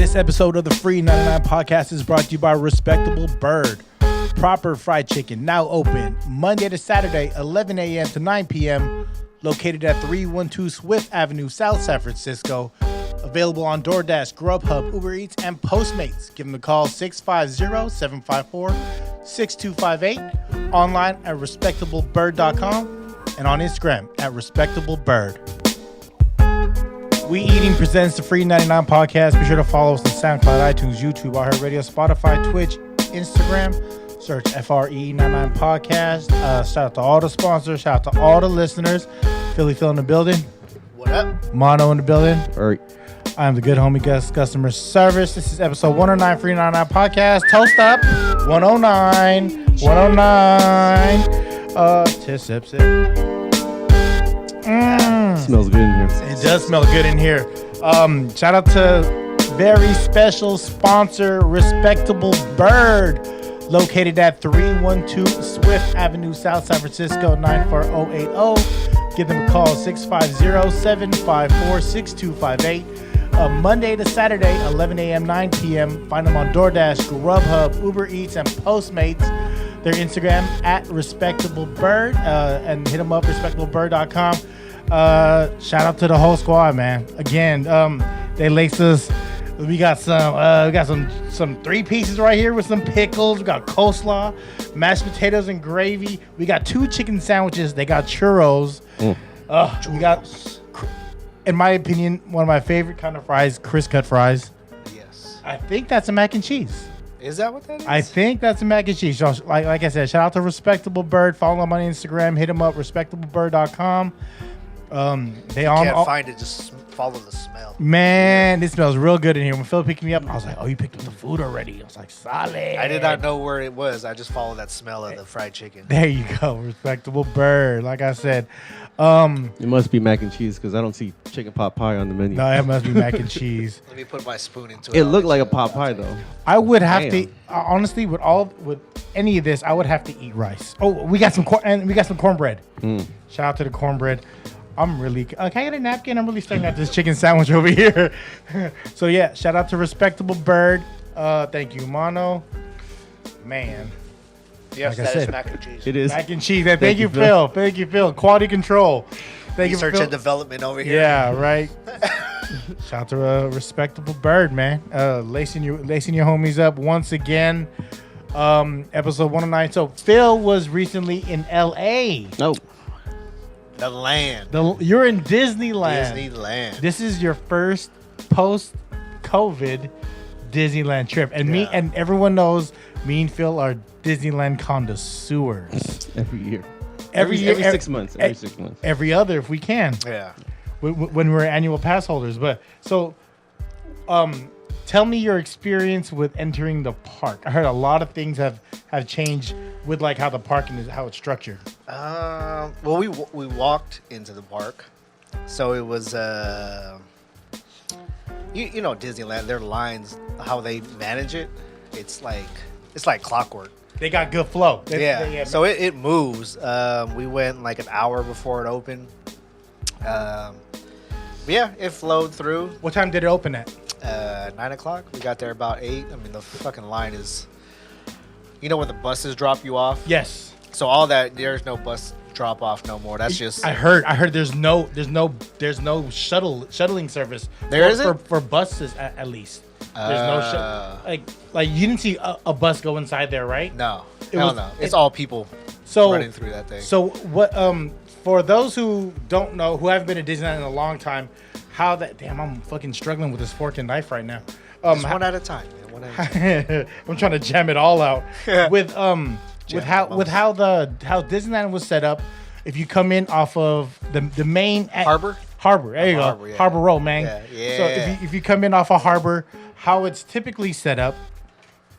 This episode of the Free99 podcast is brought to you by Respectable Bird. Proper fried chicken, now open Monday to Saturday, 11 a.m. to 9 p.m. Located at 312 Swift Avenue, South San Francisco. Available on DoorDash, Grubhub, Uber Eats, and Postmates. Give them a call, 650-754-6258. Online at respectablebird.com and on Instagram at respectablebird. We Eating presents the Free99 podcast. Be sure to follow us on SoundCloud, iTunes, YouTube, iHeartRadio, Spotify, Twitch, Instagram. Search FRE99 podcast. Shout out to all the sponsors. Shout out to all the listeners. Phil in the building. What up? Mono in the building. All right. I am the good homie Gus Customer Service. This is episode 109 Free99 podcast. Toast up. 109. 109. Sip. Smells good in here. It does smell good in here. Shout out to very special sponsor, Respectable Bird, located at 312 Swift Avenue, South San Francisco, 94080. Give them a call, 650-754-6258. Monday to Saturday, 11 a.m., 9 p.m. Find them on DoorDash, Grubhub, Uber Eats, and Postmates. Their Instagram at RespectableBird, and hit them up, respectablebird.com. Shout out to the whole squad, man. Again, they laced us. We got some 3 pieces right here with some pickles. We got coleslaw, mashed potatoes and gravy. We got 2 chicken sandwiches. They got churros. We got, in my opinion, one of my favorite kind of fries, crisp cut fries. Yes. I think that's a mac and cheese. Is that what that is? I think that's a mac and cheese. So, like I said, shout out to Respectable Bird. Follow them on Instagram. Hit them up, respectablebird.com. They on. Can't find it. Just follow the smell. Man, this smells real good in here. When Phil picked me up, I was like, "Oh, you picked up the food already?" I was like, "Solid." I did not know where it was. I just followed that smell of the fried chicken. There you go, Respectable Bird. Like I said, It must be mac and cheese because I don't see chicken pot pie on the menu. no, it must be mac and cheese. Let me put my spoon into it. It looked like a pot pie though. I would have Damn. to honestly with any of this, I would have to eat rice. Oh, we got some cornbread. Shout out to the cornbread. I'm really. Can I get a napkin? I'm really staring at this chicken sandwich over here. So yeah, shout out to Respectable Bird. Thank you, Mono. Man, Yes, like I that is said, mac and cheese. It is. mac and cheese. Thank you, Phil. Thank you, Phil. Quality control. Thank you, Research Phil. and development over here. Yeah, right. Shout out to Respectable Bird, man. Lacing your homies up once again. Episode 109. So Phil was recently in L.A. Nope. The land. You're in Disneyland. Disneyland. This is your first post-COVID Disneyland trip, and me and everyone knows me and Phil are Disneyland connoisseurs. Every year. Every 6 months. Every 6 months. Every other, if we can. Yeah. When we're annual pass holders. But so, tell me your experience with entering the park. I heard a lot of things have changed with like how the parking is, how it's structured. Well, we walked into the park, so it was you know Disneyland. Their lines, how they manage it, it's like clockwork. They got good flow. So it moves. We went like an hour before it opened. Yeah, it flowed through. What time did it open at? 9 o'clock. We got there about 8. I mean, the fucking line is. You know where the buses drop you off? Yes. So all that, there's no bus drop off no more. That's just. I heard there's no shuttling service. There isn't? for buses at least. There's no like you didn't see a bus go inside there, right? No. No. It's all people running through that thing. So what? For those who don't know, who haven't been to Disneyland in a long time, how that? Damn, I'm fucking struggling with this fork and knife right now. Just one at a time, man. One at a time. I'm trying to jam it all out with how Disneyland was set up. If you come in off of the main Harbor. There you go. Harbor, yeah. Harbor Road, man. Yeah. So if you come in off of Harbor, how it's typically set up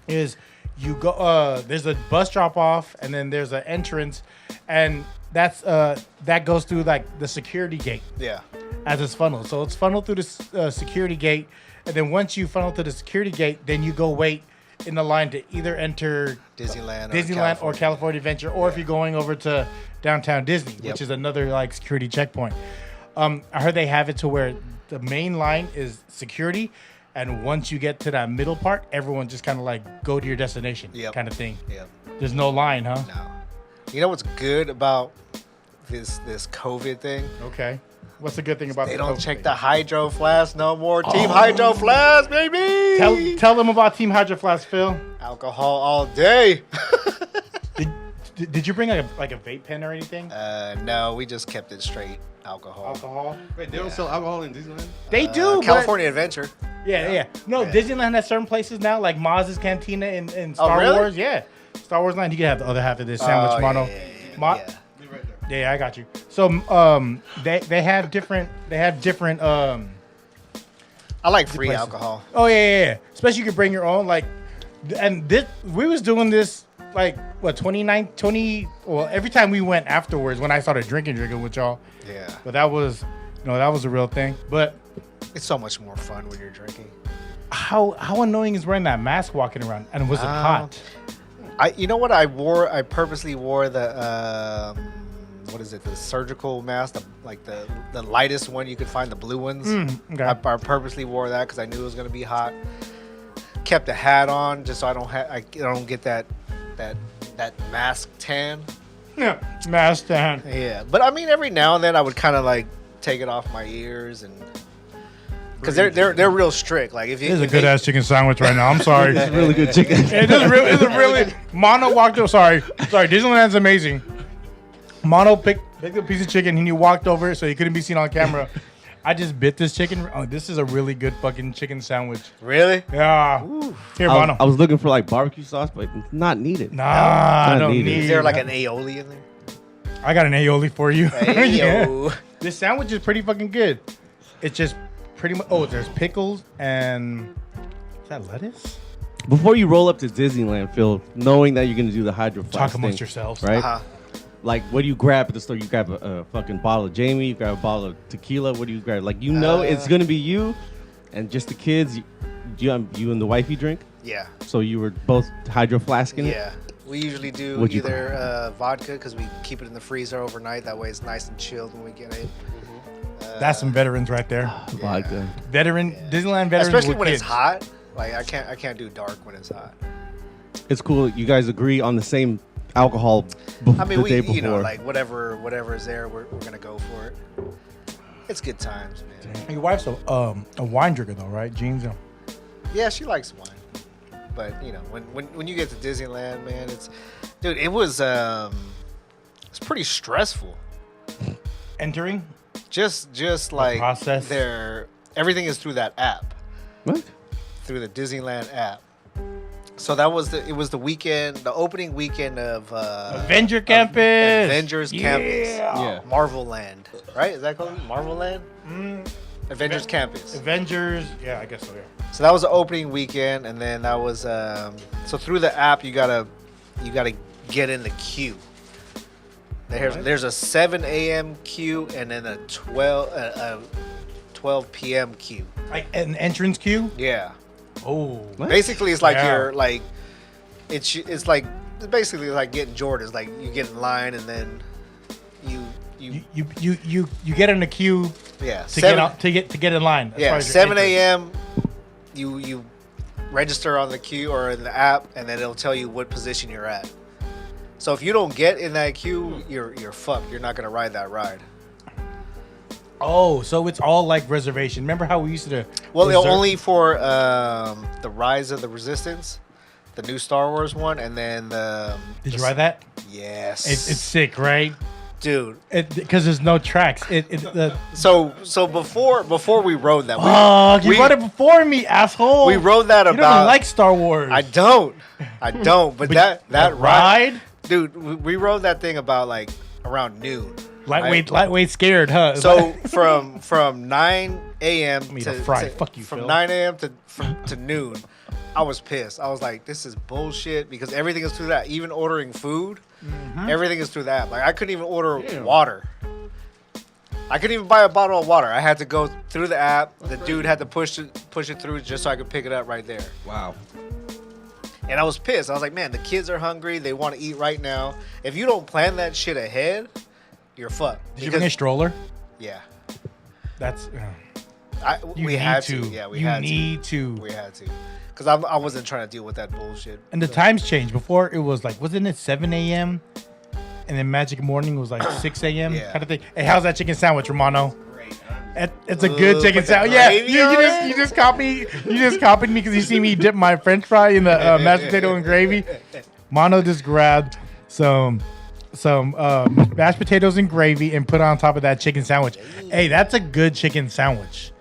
is you go. There's a bus drop off, and then there's an entrance, and that goes through like the security gate. Yeah. As it's funneled, so it's funneled through the security gate, and then once you funnel through the security gate, then you go wait in the line to either enter Disneyland or California Adventure, or if you're going over to downtown Disney, which is another like security checkpoint. I heard they have it to where the main line is security, And once you get to that middle part, everyone just kind of like go to your destination kind of thing. Yep. There's no line, huh? No. You know what's good about this COVID thing? Okay. What's the good thing about They the don't COVID check thing? the Hydro Flask no more. Team Hydro Flask, baby. Tell them about Team Hydro Flask, Phil. Alcohol all day. Did you bring like a vape pen or anything? No, we just kept it straight alcohol. Alcohol? Wait, they don't sell alcohol in Disneyland? They do. California Adventure. Yeah. No, Yeah. Disneyland has certain places now, like Maz's Cantina in Star really? Wars. Yeah. Star Wars Line, you can have the other half of this sandwich, mono. Yeah. Yeah, I got you. So they have different I like free places. alcohol. Oh yeah. Especially you can bring your own and this we was doing this like what 20 well every time we went afterwards when I started drinking with y'all. Yeah. But that was that was a real thing. But It's so much more fun when you're drinking. how annoying is wearing that mask walking around and was it hot? You know what I wore? I purposely wore the what is it? The surgical mask, the lightest one you could find, the blue ones. Okay. I purposely wore that because I knew it was gonna be hot. Kept a hat on just so I don't get that mask tan. Yeah, mask tan. Yeah, but I mean every now and then I would kind of like take it off my ears and because they're real strict. Like if you This is a good ass chicken sandwich right now. I'm sorry. It's really good chicken. It's a really Mono walked up. Sorry, Disneyland's amazing. Mono picked a piece of chicken and he walked over so he couldn't be seen on camera. I just bit this chicken. Oh, this is a really good fucking chicken sandwich. Really? Yeah. Here, Mono. I was looking for like barbecue sauce, but it's not needed. Nah, I Not don't needed. need. Is there like an aioli in there? I got an aioli for you. Ayo. This sandwich is pretty fucking good. It's just pretty much. Oh, there's pickles and is that lettuce? Before you roll up to Disneyland, Phil, knowing that you're gonna do the Hydro Flask Talk amongst thing, yourselves. right? Uh-huh. Like, what do you grab at the store? You grab a fucking bottle of Jamie. You grab a bottle of tequila. What do you grab? Like, it's gonna be you, and just the kids. You and the wifey drink. Yeah. So you were both Hydro Flasking. Yeah. We usually do What'd you either vodka because we keep it in the freezer overnight. That way it's nice and chilled when we get it. That's some veterans right there. Vodka. Disneyland veterans. Especially with when kids. it's hot. Like I can't do dark when it's hot. It's cool. You guys agree on the same alcohol. I mean, the day before. you know, like whatever is there, we're gonna go for it. It's good times, man. Your wife's a wine drinker though, right? Jeans. Yeah, she likes wine. But you know, when you get to Disneyland, man, it was pretty stressful. Entering. Just like process? everything is through that app. What? Through the Disneyland app. So that was the weekend, the opening weekend of Avenger Campus. Avengers Campus. Yeah. Marvel Land. Right? Is that called Marvel Land? Avengers Campus. Avengers. Yeah, I guess so. Yeah. So that was the opening weekend, and then that was so through the app you gotta get in the queue. There's a 7 a.m. queue and then a 12 p.m. queue. Like an entrance queue. Yeah. Oh. What? Basically, it's like Yeah. you're like it's like basically like getting Jordans. Like you get in line and then you You get in the queue yeah to get in line. as far as your 7 entrance. a.m. You register on the queue or in the app, and then it'll tell you what position you're at. So if you don't get in that queue, you're fucked. You're not gonna ride that ride. Oh, so it's all like reservation. Remember how we used to? Well, reserve- only for the Rise of the Resistance, the new Star Wars one, and then Did you ride that? Yes, It's sick, right? dude. Because there's no tracks. So before we rode that, You we rode it before me, asshole. we rode that You don't about. even like Star Wars. I don't. But that ride, ride, dude. We rode that thing about like around noon. lightweight, scared, huh? So from 9 a.m. Me to to fry. Fuck you, from Phil. 9 a.m. to noon, I was pissed. I was like, this is bullshit because everything is through that. Even ordering food, everything is through that. Like I couldn't even order water. I couldn't even buy a bottle of water. I had to go through the app. The dude had to push it through just so I could pick it up right there. Wow. And I was pissed. I was like, man, the kids are hungry. They want to eat right now. If you don't plan that shit ahead, you're fucked. Did you bring a stroller? Yeah. That's. We had to. Yeah, we had to. We had to. Because I wasn't trying to deal with that bullshit. And the times changed. Before it was like, wasn't it 7 a.m.? And then Magic Morning was like 6 a.m. kind of thing. Hey, how's that chicken sandwich, Romano? It's a good chicken sandwich. Yeah, you just copied me because you see me dip my French fry in the mashed potato and gravy. Mono just grabbed some mashed potatoes and gravy and put it on top of that chicken sandwich. Hey, that's a good chicken sandwich.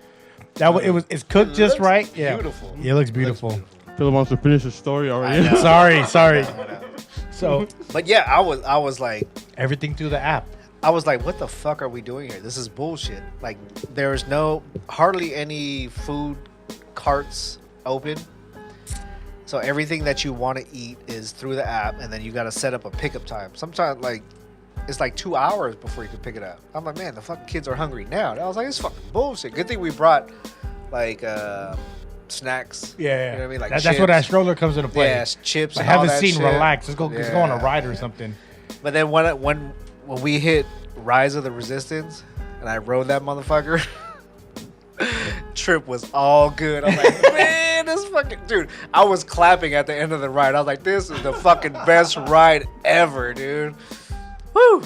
It's cooked just right. Yeah, beautiful. Yeah, it looks beautiful. Phil wants to finish his story already. Sorry. So, but yeah, I was like everything through the app. I was like, what the fuck are we doing here? This is bullshit. Like, there's hardly any food carts open. So everything that you want to eat is through the app, and then you got to set up a pickup time. Sometimes, like, it's like 2 hours before you can pick it up. I'm like, man, the fucking kids are hungry now. And I was like, it's fucking bullshit. Good thing we brought, like, snacks. Yeah. You know what I mean? Like, that's where that stroller comes into play. Yeah, chips. I and all haven't that seen shit. Relax. Let's go on a ride or something. But then when we hit Rise of the Resistance and I rode that motherfucker, trip was all good. I'm like, man, this fucking dude. I was clapping at the end of the ride. I was like, this is the fucking best ride ever, dude. Woo!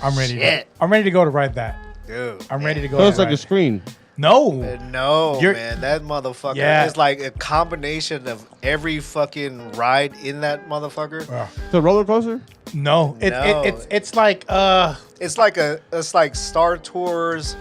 I'm ready. I'm ready to go to ride that. Dude, I'm ready to go. So it's to like ride. a screen. No, man, that motherfucker. Yeah. It's like a combination of every fucking ride in that motherfucker. The roller coaster? No, it's like It's like Star Tours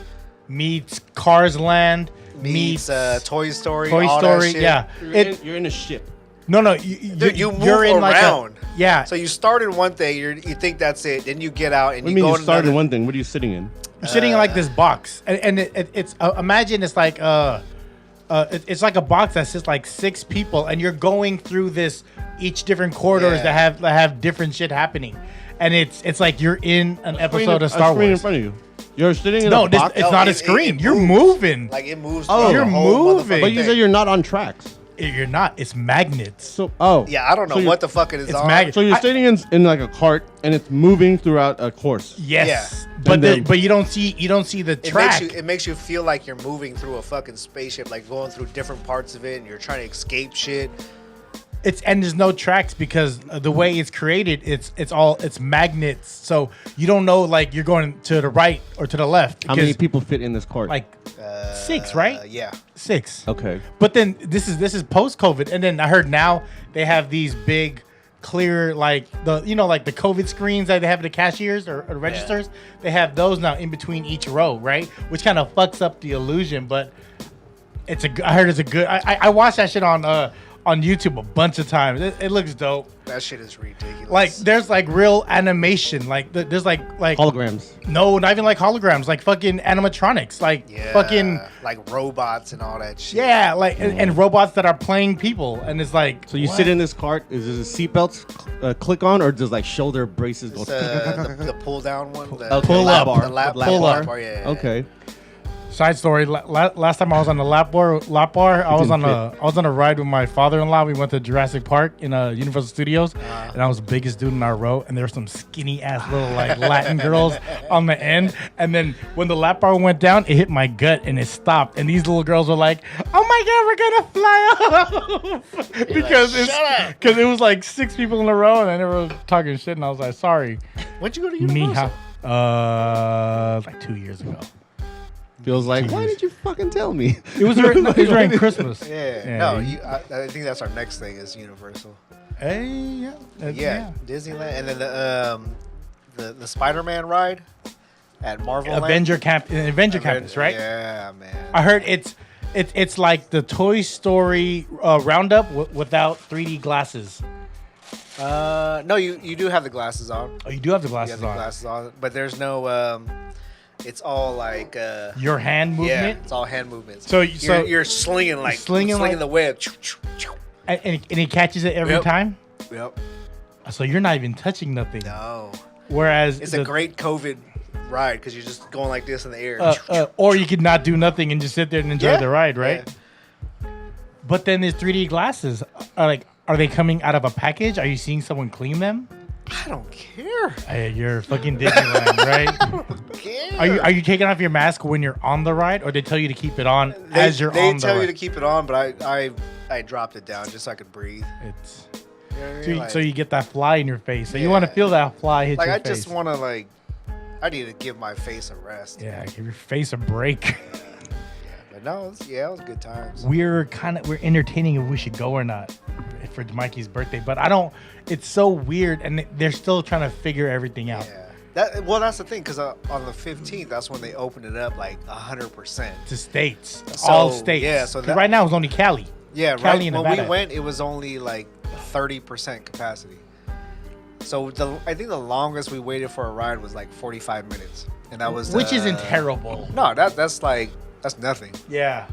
meets Cars Land meets Toy Story. Toy all Story. that shit. Yeah, You're in a ship. No, Dude, you move you're in around. Yeah. So you start in one thing, you think that's it, then you get out and What do you you mean go you start in another. one thing? What are you sitting in? You're sitting in like this box, and it's imagine it's like it's like a box that sits like 6 people, and you're going through each different corridors that have different shit happening, and it's like you're in an episode of Star A screen in Wars. front of you. You're sitting in a box. It's not a screen. You're moves. moving. Like it moves. Oh, through you're the whole moving. motherfucking But you thing. say you're not on tracks. You're not. It's magnets. So Yeah, I don't know what the fuck it is It's on. magnet. So you're sitting in like a cart and it's moving throughout a course. Yes, And but then- but you don't see the track. It makes you feel like you're moving through a fucking spaceship, like going through different parts of it, and you're trying to escape shit. And there's no tracks because the way it's created, it's magnets. So you don't know like you're going to the right or to the left. How many because, people fit in this cart? Like 6, right? Yeah. 6. Okay. But then this is post COVID, and then I heard now they have these big, clear like the COVID screens that they have at the cashiers or registers. They have those now in between each row, right? Which kind of fucks up the illusion, but I heard it's a good. I watched that shit on YouTube a bunch of times. It looks dope. That shit is ridiculous. Like there's like real animation. Like there's like Holograms. No, not even like holograms. Like fucking animatronics. Like fucking like robots and all that shit. yeah. Like and robots that are playing people. And it's like So you sit in this cart. Is there a seatbelts click on, or does like shoulder braces go? It's, the pull down one. The Pull lap up. bar. The lap Pull bar. up. Yeah. Okay. Side story. Last time I was on the lap bar, I was on a ride with my father-in-law. We went to Jurassic Park in Universal Studios, and I was the biggest dude in our row. And there were some skinny ass little like Latin girls on the end. And then when the lap bar went down, it hit my gut and it stopped. And these little girls were like, "Oh my god, we're gonna fly off!" because it was like 6 people in a row, and they were talking shit. And I was like, "Sorry." When'd you go to Universal? Like 2 years ago. Feels like, why did you fucking tell me? It was during Christmas. Yeah. No, I think that's our next thing is Universal. Hey, yeah. Disneyland, and then the Spider-Man ride at Marvel Avenger Campus, right? Yeah, man. I heard it's like the Toy Story roundup without 3D glasses. No, you do have the glasses on. Oh, you do have the You glasses have the on. glasses on, but there's no. It's all like Your hand movement. Yeah, it's all hand movements. So you're slinging the web. and he catches it every time. Yep. So you're not even touching nothing. No. Whereas It's a great COVID ride because you're just going like this in the air. or you could not do nothing and just sit there and enjoy the ride, right? Yeah. But then there's 3D glasses. Are they coming out of a package? Are you seeing someone clean them? I don't care. Hey, you're fucking Disneyland, right? I don't care. Are you taking off your mask when you're on the ride, or they tell you to keep it on as you're on the ride? They tell you to keep it on, but I dropped it down just so I could breathe. It's You know what I mean? so you get that fly in your face. So you Yeah. want to feel that fly hit Like your I face. just want to I need to give my face a rest. Yeah, give your face a break. But no, it was good times. We're entertaining if we should go or not for Mikey's birthday, but I don't. It's so weird, and they're still trying to figure everything out. Yeah. That's the thing, because on the 15th, that's when they open it up 100%. To states, So, all states. yeah, so 'Cause that- right now it's only Cali. Yeah, Cali right. and When we Nevada. went, it was only 30% capacity. So I think the longest we waited for a ride was 45 minutes, and that was Which isn't terrible. No, that's nothing. Yeah.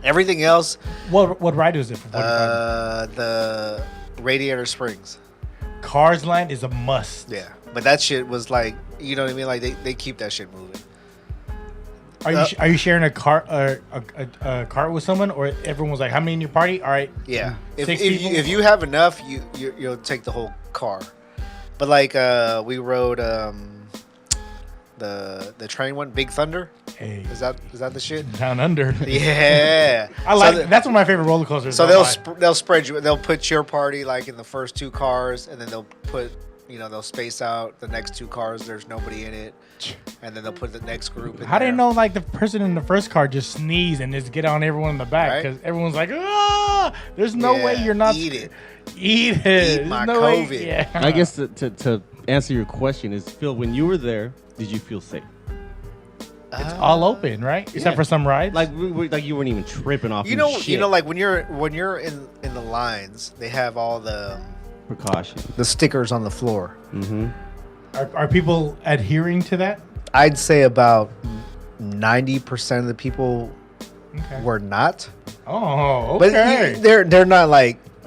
Everything else, What ride was it for 45? the Radiator Springs. Cars Land is a must. Yeah, but that shit was you know what I mean? They keep that shit moving. Are you sharing a cart a cart with someone, or everyone's like, how many in your party? All right. Yeah, if 6 if people? you have enough, you'll take the whole car. But we rode the train one, Big Thunder. Hey, Is that the shit? Down Under. Yeah, I like that's one of my favorite roller coasters. So online. they'll spread you. They'll put your party in the first two cars, and then they'll put they'll space out the next two cars. There's nobody in it, and then they'll put the next group. How do there. you know the person in the first car just sneeze and just get on everyone in the back Right? because everyone's like, ah, there's no way Yeah, you're not eat it. Eat it. Eat my There's no way- COVID. Yeah. I guess to answer your question is, Phil, when you were there, did you feel safe? It's all open, right? Except for some rides. Like you weren't even tripping off. You know, when you're in the lines, they have all the precaution. the stickers on the floor. Mm-hmm. Are people adhering to that? I'd say about 90% of the people Okay. were not. Oh, But okay. they're not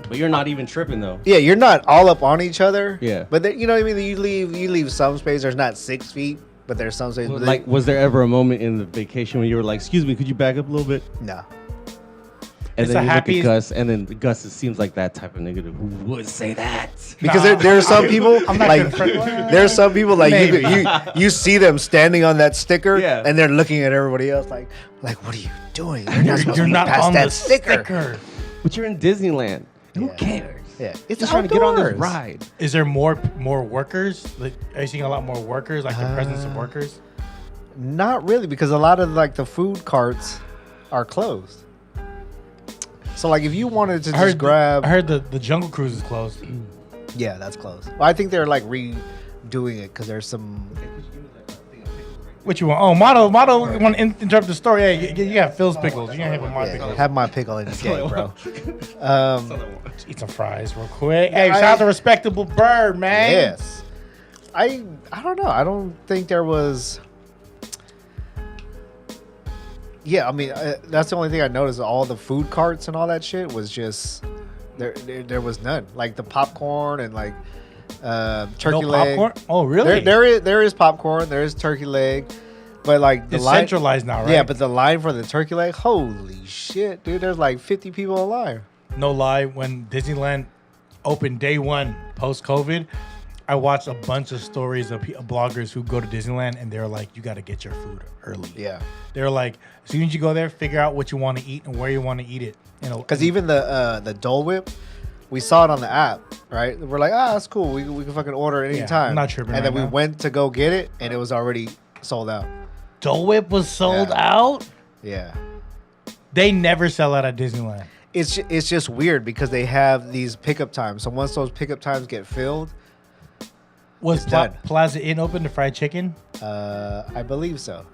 But you're not even tripping though. yeah, you're not all up on each other. Yeah. But you know what I mean? You leave some space. There's not 6 feet, but there's some space. but Like, was there ever a moment in the vacation when you were like, "Excuse me, could you back up a little bit?" no. And It's then the you look at happiest- Gus, and then Gus seems like that type of nigga who would say that. Because Nah, there are some people I'm not like gonna there are some people Maybe. you see them standing on that sticker Yeah. and they're looking at everybody else like what are you doing? You're not, supposed You're to not pass on that the sticker. But you're in Disneyland. Who Yeah. cares? Yeah, it's Just trying to get on this outdoors. ride. Is there more workers? Like, are you seeing a lot more workers? Like the presence of workers? Not really, because a lot of the food carts are closed. So if you wanted to just grab, I heard the Jungle Cruise is closed. yeah, that's closed. Well, I think they're redoing it because there's some. What you want? Oh, Motto want to interrupt the story. Hey, you got Phil's pickles. You can't have my Yeah, pickles. have my pickle in the game, bro. Eat some fries real quick. Hey, I- shout out to Respectable Bird, man. Yes, I don't know. I don't think there was. Yeah, I mean that's the only thing I noticed. All the food carts and all that shit was just there was none. Like the popcorn and turkey No leg. popcorn? Oh, really? There is popcorn. There is turkey leg, but the It's line centralized now, right? Yeah, but the line for the turkey leg, holy shit, dude! There's 50 people in line. No lie, when Disneyland opened day one post-COVID, I watched a bunch of stories of bloggers who go to Disneyland and they're like, you got to get your food early. Yeah, They're like, as soon as you go there, figure out what you want to eat and where you want to eat it. because even the Dole Whip, we saw it on the app, right? We're like, that's cool. We can fucking order it anytime. I'm not tripping And then right we now. went to go get it, and it was already sold out. Dole Whip was sold Yeah. out. Yeah. They never sell out at Disneyland. It's just weird because they have these pickup times. So once those pickup times get filled, Was It's done. Plaza Inn open to fried chicken? I believe so.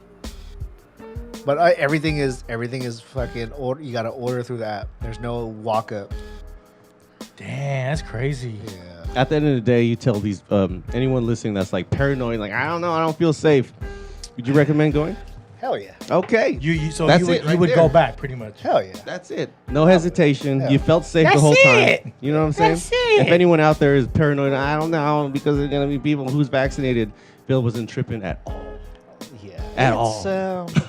But everything is fucking order. You gotta order through the app. There's no walk up. Damn, that's crazy. Yeah. At the end of the day, you tell these anyone listening that's paranoid, I don't know, I don't feel safe. Would you recommend going? Hell yeah. Okay. So That's you would, it right you would there. go back pretty much. Hell yeah. That's it. No hesitation. Yeah. You felt safe That's the whole it. time. You know what I'm saying? That's it. If anyone out there is paranoid, I don't know, because there's gonna be people who's vaccinated, Bill wasn't tripping at all. Yeah. at all.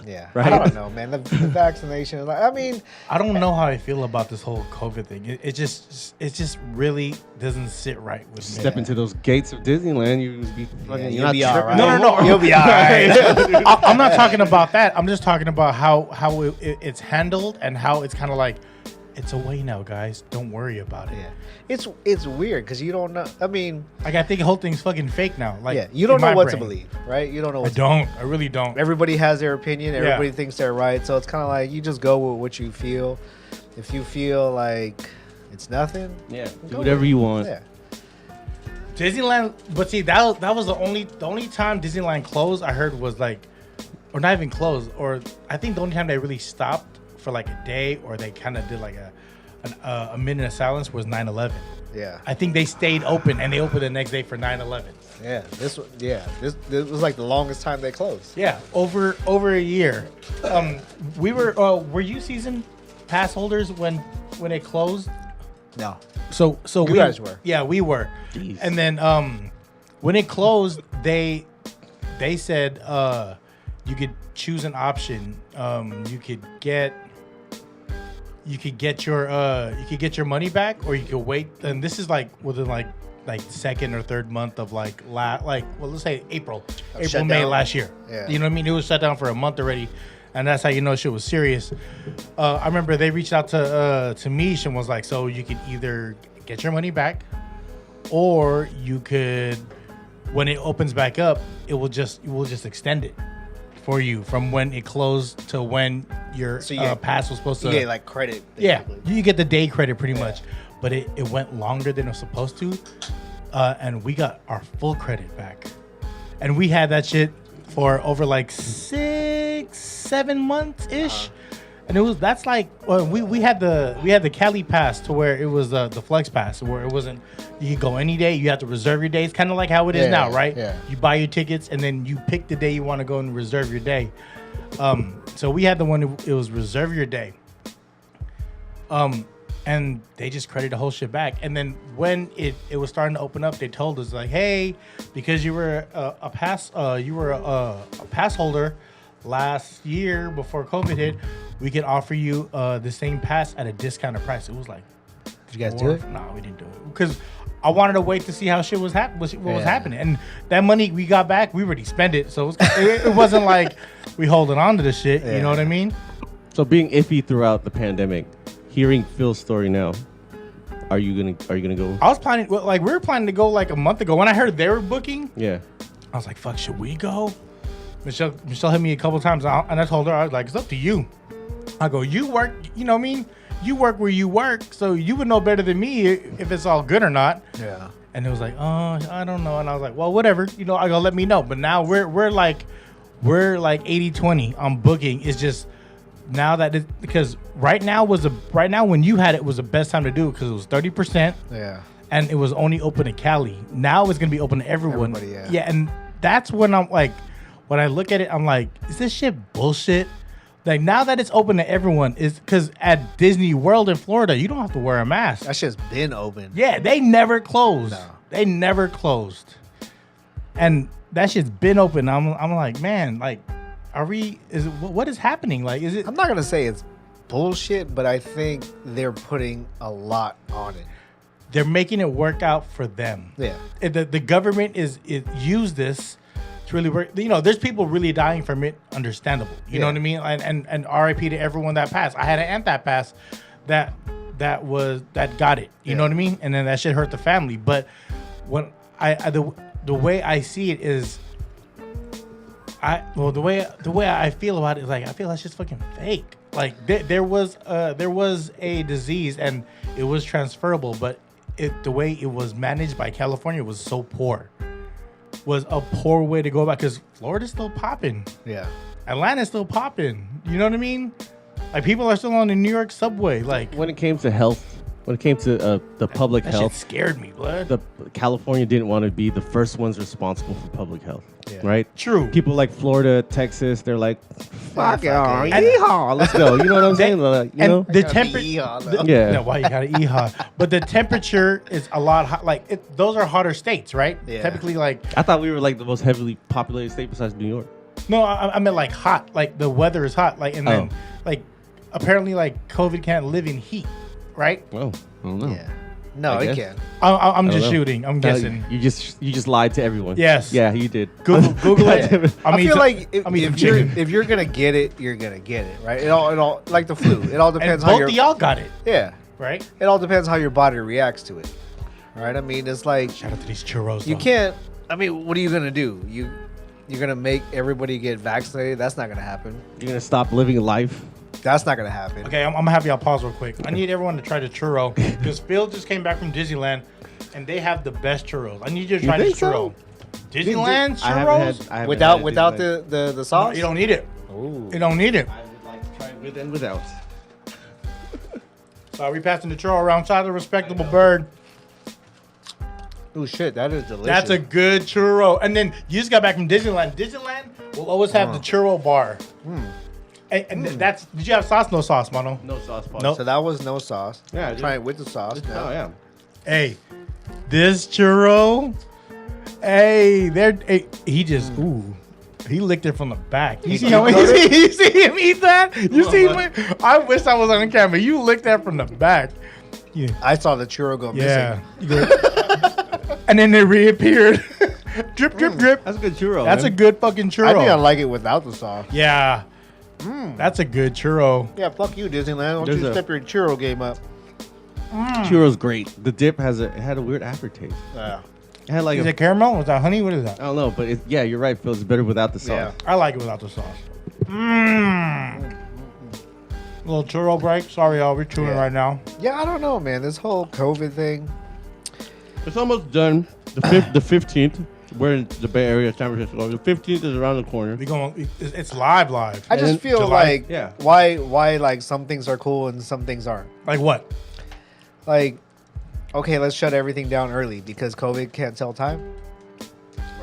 Yeah, Right? I don't know, man. The vaccination, like, I mean, I don't know how I feel about this whole COVID thing. It just really doesn't sit right with me. Step into those gates of Disneyland, you be fucking. you'll be all right. No. You'll be all right. I'm not talking about that. I'm just talking about how it's handled and how it's kind of like, it's away now, guys. Don't worry about it. Yeah, it's weird because you don't know. I mean, Like, I think the whole thing's fucking fake now. Like, yeah, you don't in know my what to brain. believe, right? You don't know. I What to don't. I really don't. Everybody has their opinion. Everybody Yeah. thinks they're right. So it's kind of like you just go with what you feel. If you feel like it's nothing, Yeah, do go whatever with it. you want. Yeah. Disneyland, but see, that was the only time Disneyland closed. I heard was like, or not even closed, or I think the only time they really stopped for like a day, or they kind of did like a minute of silence was 9/11. Yeah. I think they stayed open and they opened the next day for 9/11. Yeah. This was like the longest time they closed. Yeah, over a year. We were you season pass holders when it closed? No. So You we guys were. Yeah, we were. Jeez. And then when it closed, they said you could choose an option. You could get your money back, or you could wait. And this is like within like second or third month of let's say April, May shutdown. last year. Yeah. You know what I mean? It was shut down for a month already. And that's how you know shit was serious. I remember they reached out to Mish and was like, so you could either get your money back, or you could, when it opens back up, we'll just extend it for you from when it closed to when your pass was supposed to. You get like credit. Yeah, Basically. you get the day credit pretty much, but it went longer than it was supposed to, and we got our full credit back, and we had that shit for over like 6-7 months ish, and that's like we had the Cali pass to where it was the flex pass where it wasn't, you could go any day, you have to reserve your days, kind of like how it is now, right? Yeah. You buy your tickets and then you pick the day you want to go and reserve your day. So we had the one, it was reserve your day. And they just credited the whole shit back. And then when it was starting to open up, they told us like, hey, because you were a pass holder last year before COVID hit, we can offer you the same pass at a discounted price. It was like, Did you guys do it? No, we didn't do it because I wanted to wait to see how shit was was happening. And that money we got back, we already spent it, so it wasn't like we holding on to the shit. You know what I mean? So being iffy throughout the pandemic, hearing Phil's story now, are you gonna go? I was planning, we were planning to go like a month ago. When I heard they were booking, Yeah. I was like, fuck, should we go? Michelle hit me a couple times, and I told her, I was like, it's up to you. I go, you work, you know what I mean? You work where you work, so you would know better than me if it's all good or not. Yeah. And it was like, oh, I don't know. And I was like, well, whatever. You know, I go, let me know. But now we're like 80-20 on booking. It's just now that because right now when you had it was the best time to do it because it was 30%. Yeah. And it was only open to Cali. Now it's gonna be open to everyone. Everybody, Yeah, and that's when I'm like, when I look at it, I'm like, is this shit bullshit? Like now that it's open to everyone, is because at Disney World in Florida, you don't have to wear a mask. That shit's been open. Yeah, they never closed. No. They never closed. And that shit's been open. I'm like, man, like, what is happening? Like, is it? I'm not gonna say it's bullshit, but I think they're putting a lot on it. They're making it work out for them. Yeah. The government is used this to really work. You know, there's people really dying from it. Understandable. You know what I mean? And RIP to everyone that passed. I had an aunt that passed that got it. You know what I mean? And then that shit hurt the family. But when the way I see it is, the way I feel about it is like I feel that's just fucking fake. Like there was a disease and it was transferable, but the way it was managed by California was so poor. Was a poor way to go about because Florida's still popping. Yeah. Atlanta's still popping. You know what I mean? Like people are still on the New York subway. Like When it came to health, when it came to the public that health, shit scared me, blood. the California didn't want to be the first ones responsible for public health, right? True. People like Florida, Texas, they're like, fuck y'all, it. yeehaw, let's go. You know what I'm saying? Like, you know? the Gotta temperature. be yeehaw, though. Yeah. No, why you gotta yeehaw? But the temperature is a lot hot. Like those are hotter states, right? Yeah. Typically, like I thought we were like the most heavily populated state besides New York. No, I meant like hot. Like the weather is hot. Like and then like apparently like COVID can't live in heat, right? Well, I don't know. Yeah. No, I it guess. can. I'm just know. shooting. I'm guessing. You just lied to everyone. Yes. Yeah, you did. Google it. I feel like chicken. if you're gonna get it, you're gonna get it, right? It all like the flu. It all And depends both how of y'all got it, yeah. right? It all depends how your body reacts to it, right? I mean, it's like Shout out to these churros. you though. can't. I mean, what are you gonna do? You're gonna make everybody get vaccinated? That's not gonna happen. You're gonna stop living life. That's not gonna happen. Okay, I'm gonna have y'all pause real quick. I need everyone to try the churro because Phil just came back from Disneyland, and they have the best churros. I need you to try this think so? churro. Disneyland I churros? haven't Without had it. the No, sauce. you don't need it. Ooh. You don't need it. I would like to try it with and without. So we passing the churro around. Shout out to Respectable Bird. Ooh, shit, that is delicious. That's a good churro. And then you just got back from Disneyland. Disneyland will always have the churro bar. And that's. Did you have sauce? No sauce, Mono. No sauce. Pause. Nope. So that was no sauce. Yeah, Try it with the sauce. Oh now. yeah. Hey, this churro. Hey, he just he licked it from the back. You see you see him eat that? You see him? I wish I was on camera. You licked that from the back. Yeah. I saw the churro go Yeah. missing. And then they reappeared. Drip, drip, drip. That's a good churro. That's a man. good fucking churro. I think I like it without the sauce. Yeah. That's a good churro. Yeah, fuck you, Disneyland. Don't There's you a- step your churro game up. churro's great. The dip had a weird aftertaste. Yeah. It had like Is it caramel? Is that honey? What is that? I don't know, but yeah, you're right, Phil. It's better without the sauce. Yeah. I like it without the sauce. Little churro break. Sorry, y'all. We're chewing Yeah. right now. Yeah, I don't know, man. This whole COVID thing. It's almost done. The 15th. We're in the Bay Area, San Francisco. The 15th is around the corner. We going. It's live. I And just then feel July- like yeah. why like some things are cool and some things aren't. Like what? Like, okay, let's shut everything down early because COVID can't tell time.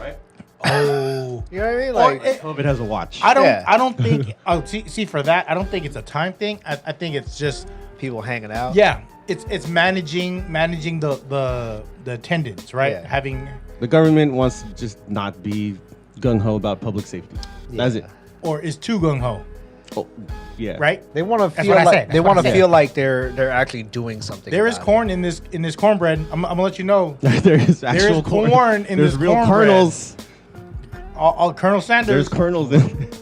Right? Oh. You know what I mean? Or Like, it- COVID has a watch. I don't. Yeah. I don't think. Oh, see for that. I don't think it's a time thing. I think it's just. people hanging out. Yeah. It's managing the attendance, right? Yeah. Having The government wants to just not be gung ho about public safety. That's it. or is too gung ho, Oh, yeah. right? They want to That's feel what I like said. they That's what want I to said. feel like they're actually doing something. There is about corn in this cornbread. I'm gonna let you know. there is actual corn in There's this real cornbread. kernels. All Colonel Sanders. There's kernels in. it.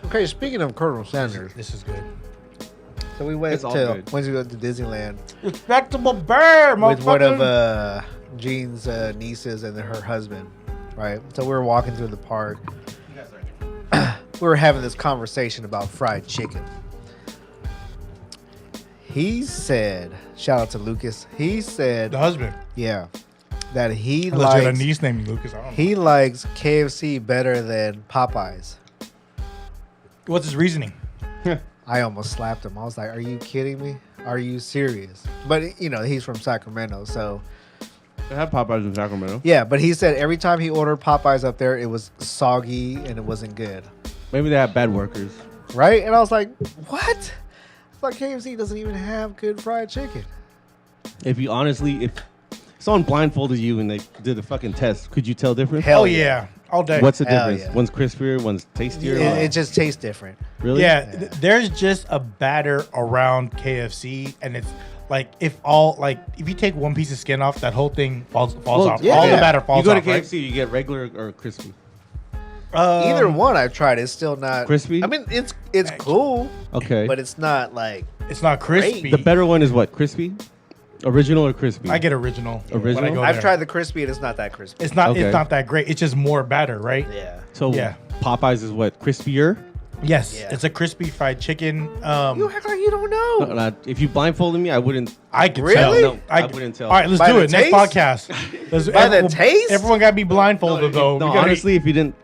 Okay, speaking of Colonel Sanders, This is good. so we went It's all to good. Disneyland Respectable bird, with one of motherfucker. Jean's nieces and her husband, right? So we were walking through the park. We were having this conversation about fried chicken. He said, shout out to Lucas. He said, The husband. yeah, that he Unless you had a likes niece named Lucas. I don't know. he likes KFC better than Popeyes. What's his reasoning? I almost slapped him. I was like, "Are you kidding me? Are you serious?" But you know, he's from Sacramento, so They have Popeyes in Sacramento. yeah. But he said every time he ordered Popeyes up there, it was soggy and it wasn't good, Maybe they have bad workers. right? And I was like, "What?" I thought KFC doesn't even have good fried chicken. If you honestly, if someone blindfolded you and they did a fucking test, could you tell difference? Hell Oh yeah, all day. What's the Hell difference? yeah. One's crispier, one's tastier. It just tastes different. Really? Yeah, there's just a batter around KFC, and it's like if you take one piece of skin off, that whole thing falls off. yeah. All the Yeah. batter falls You go to off. Right? KFC, you get regular or crispy. Either one I've tried, it's still not Crispy? I mean, it's cool, Okay. but it's not like It's not crispy. the better one is what? Crispy? Original or crispy? I get original. when I Original? go I've there. tried the crispy and it's not that crispy. It's not. Okay. It's not that great. It's just more batter, right? Yeah. So Yeah. Popeyes is what? Crispier? Yes, Yeah. it's a crispy fried chicken. You act like you don't know. No, if you blindfolded me, I wouldn't. I could Really? tell. No, I wouldn't tell. All right, let's By do the it. Next taste? podcast. Let's, By the taste? Everyone got to be blindfolded though. No, We gotta- honestly, if you didn't,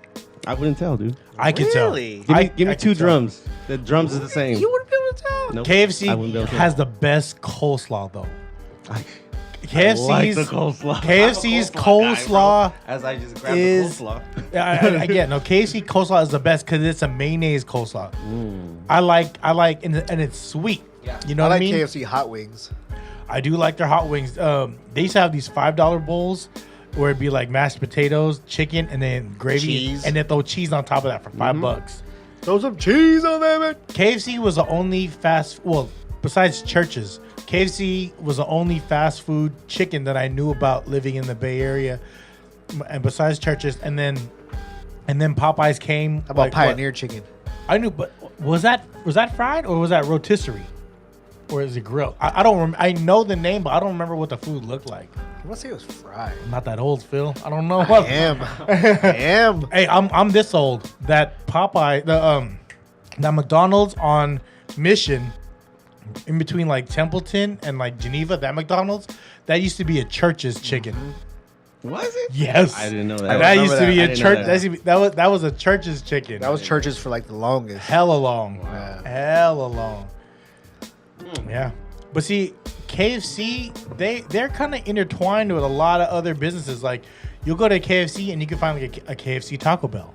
I wouldn't tell, dude. I could tell. Really? Give me I two could tell. drums. The drums is the same. You wouldn't be able to tell. Nope. KFC I wouldn't be able to. has the best coleslaw though. I KFC's like the coleslaw. KFC's I'm a guy, coleslaw bro. As I just grabbed is- the coleslaw. I get no KFC coleslaw is the best because it's a mayonnaise coleslaw. I like and it's sweet. Yeah. You know I what I like mean? KFC hot wings. I do like their hot wings. They used to have these $5 bowls where it'd be like mashed potatoes, chicken, and then gravy, Cheese. and then throw cheese on top of that for $5. Throw some cheese on that, man. KFC was the only besides Church's, KFC was the only fast food chicken that I knew about living in the Bay Area, and besides Church's, and then Popeyes came. How about Pioneer chicken? I knew, but was that fried or was that rotisserie, or is it grilled? I don't remember. I know the name, but I don't remember what the food looked like. I want to say it was fried. I'm not that old, Phil. I don't know. I am. Hey, I'm this old. That Popeye, that McDonald's on Mission, in between like Templeton and like Geneva, that McDonald's, that used to be a Church's chicken. Was it? Yes, I didn't know that. That used to be a church. That. That was a Church's chicken. That was Church's for like the longest. hella long. Wow. Hella long. Yeah, but see, KFC, they're kind of intertwined with a lot of other businesses. Like, you'll go to KFC and you can find like a KFC Taco Bell,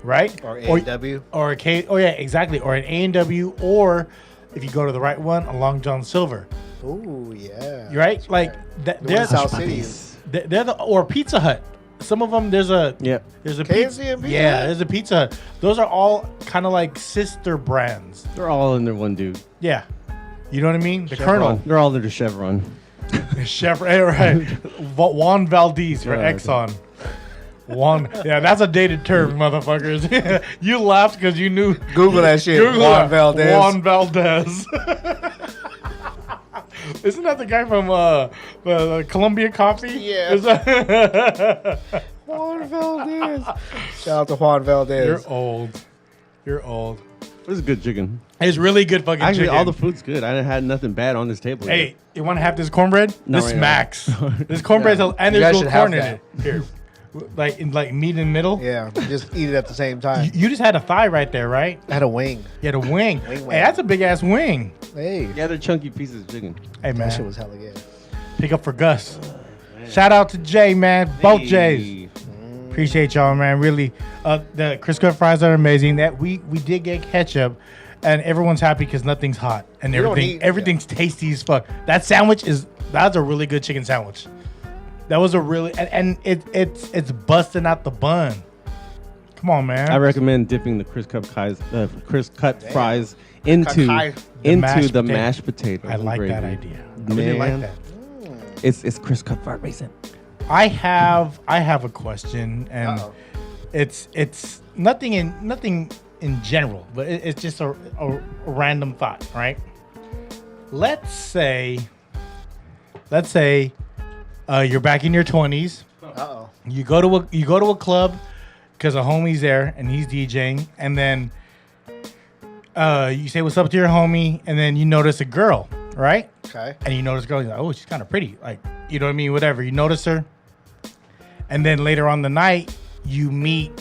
right? Or A&W. Or oh yeah, exactly. Or an A&W, or if you go to the right one, a Long John Silver. Oh yeah. You're right. Like There's South City. They're or Pizza Hut. Some of them there's a KFC and Pizza Hut? there's a Pizza Hut. Those are all kind of like sister brands. They're all under one dude. Yeah. You know what I mean? The Chevron. Colonel. They're all under Chevron. Chevron, right. Juan Valdez for Right. Exxon. Juan, yeah, that's a dated term, motherfuckers. You laughed because you knew. Google that shit. Google Juan that. Valdez. Juan Valdez. Isn't that the guy from Columbia Coffee? Yeah. Is that- Juan Valdez. Shout out to Juan Valdez. You're old. You're old. This is good chicken. It's really good fucking Actually, chicken. all the food's good. I had nothing bad on this table. Hey, you want to have this cornbread? Not This right now. smacks. This cornbread, and You there's guys no should corn have in it. Here, like meat in the middle. Yeah, just eat it at the same time. You just had a thigh right there, right? I had a wing. You had a wing. Wing. Hey, that's a big ass wing. Hey, Yeah, they're chunky pieces of chicken. Hey that shit man, was hella good. pick up for Gus. Shout out to Jay, man. Both Jays. Hey. Appreciate y'all, man. Really, the Crisp cut fries are amazing. That we did get ketchup, and everyone's happy because nothing's hot and We don't need- everything's tasty as fuck. That's a really good chicken sandwich. That was a really and it's busting out the bun. Come on, man. I recommend dipping the crisp cut fries into mashed the potato. mashed potato. I like gravy. that idea. I really like Man. that. It's crisp cut fry raisin. I have a question, and Uh-oh. it's nothing in general, but it's just a random thought, right? Let's say you're back in your 20s. Uh-oh. You go to a club because a homie's there and he's DJing, and then you say what's up to your homie, and then you notice a girl, right? Okay. And you notice a girl, you're like, oh, she's kind of pretty, like, you know what I mean? Whatever. You notice her, and then later on the night you meet,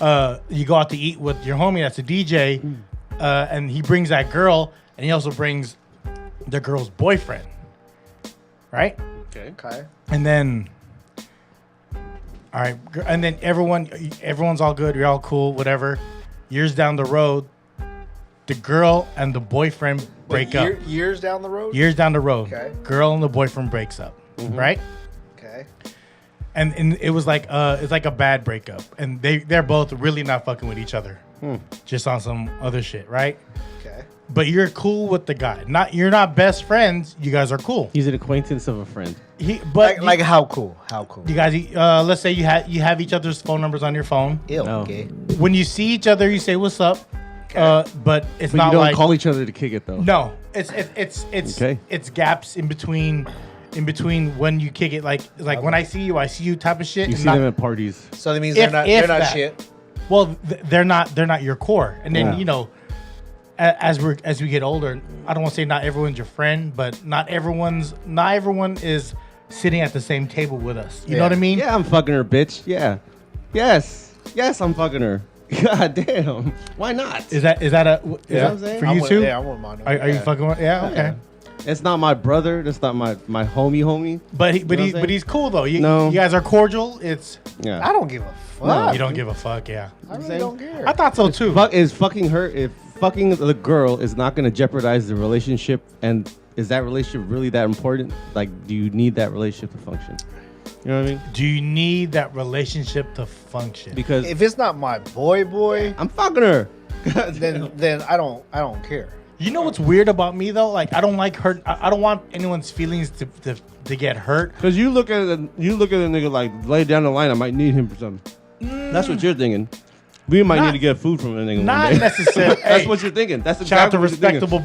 you go out to eat with your homie that's a DJ, and he brings that girl, and he also brings the girl's boyfriend, right? Okay. And then, all right, and then everyone's all good. You're all cool, whatever. Years down the road, the girl and the boyfriend break up. Years down the road? Years down the road, Okay. girl and the boyfriend breaks up, right? Okay. And it was like it's like a bad breakup, and they're both really not fucking with each other, just on some other shit, right? Okay. But you're cool with the guy. You're not best friends. You guys are cool. He's an acquaintance of a friend. Like how cool? How cool? you guys, let's say you have each other's phone numbers on your phone. Ew, Oh. okay. When you see each other, you say what's up, but it's But not you don't like call each other to kick it though. no. It's Okay. it's gaps in between when you kick it. Like when I see you type of shit. You and see not- them at parties. So that means If they're not that. shit. Well, they're not your core. And then Yeah. as we get older, I don't want to say not everyone's your friend, but not everyone is sitting at the same table with us. You know Yeah. what I mean? Yeah, I'm fucking her, bitch. Yeah. Yes, I'm fucking her. God damn. Why not? Is that what I'm saying? for you too? Yeah, I wouldn't mind. Are you fucking with? Yeah, okay. It's not my brother. That's not my homie. But know what I'm saying? he's cool though. You No. guys are cordial. It's Yeah. I don't give a fuck. No. you don't give a fuck. Yeah, I really don't care. I thought so too. Is fucking her, if fucking the girl is not going to jeopardize the relationship, and is that relationship really that important? Like, do you need that relationship to function? You know what I mean? Do you need that relationship to function? Because If it's not my boy, I'm fucking her. then I don't care. You know what's weird about me though? Like I don't like hurt. I don't want anyone's feelings to get hurt. Because you look at a nigga like lay down the line. I might need him for something. That's what you're thinking. We might need to get food from a nigga Not one day. necessarily. That's Hey, what you're thinking. That's shout out exactly to what you're thinking. Respectable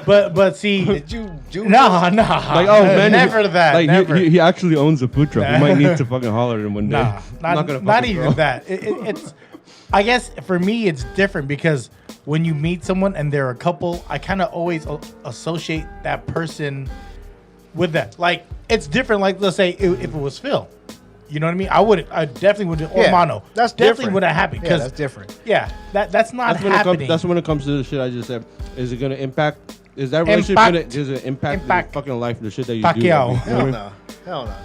Bird. But see, Did you do no. Like, oh man, never that. Like never. he actually owns a food truck. We might need to fucking holler at him one day. Nah, I'm not gonna fucking even throw. that. It's, I guess for me, it's different because when you meet someone and they're a couple, I kind of always associate that person with that. Like it's different. Like let's say if it was Phil, you know what I mean? I definitely would. Or Yeah, Mono. that's definitely different. wouldn't happen. Yeah, that's different. Yeah, that's not That's when, happening. that's when it comes to the shit I just said. Is it gonna impact? Is that relationship Impact. does it impact Impact. your fucking life? The shit that you Pacquiao. do. You know what I Hell mean? no. Hell no.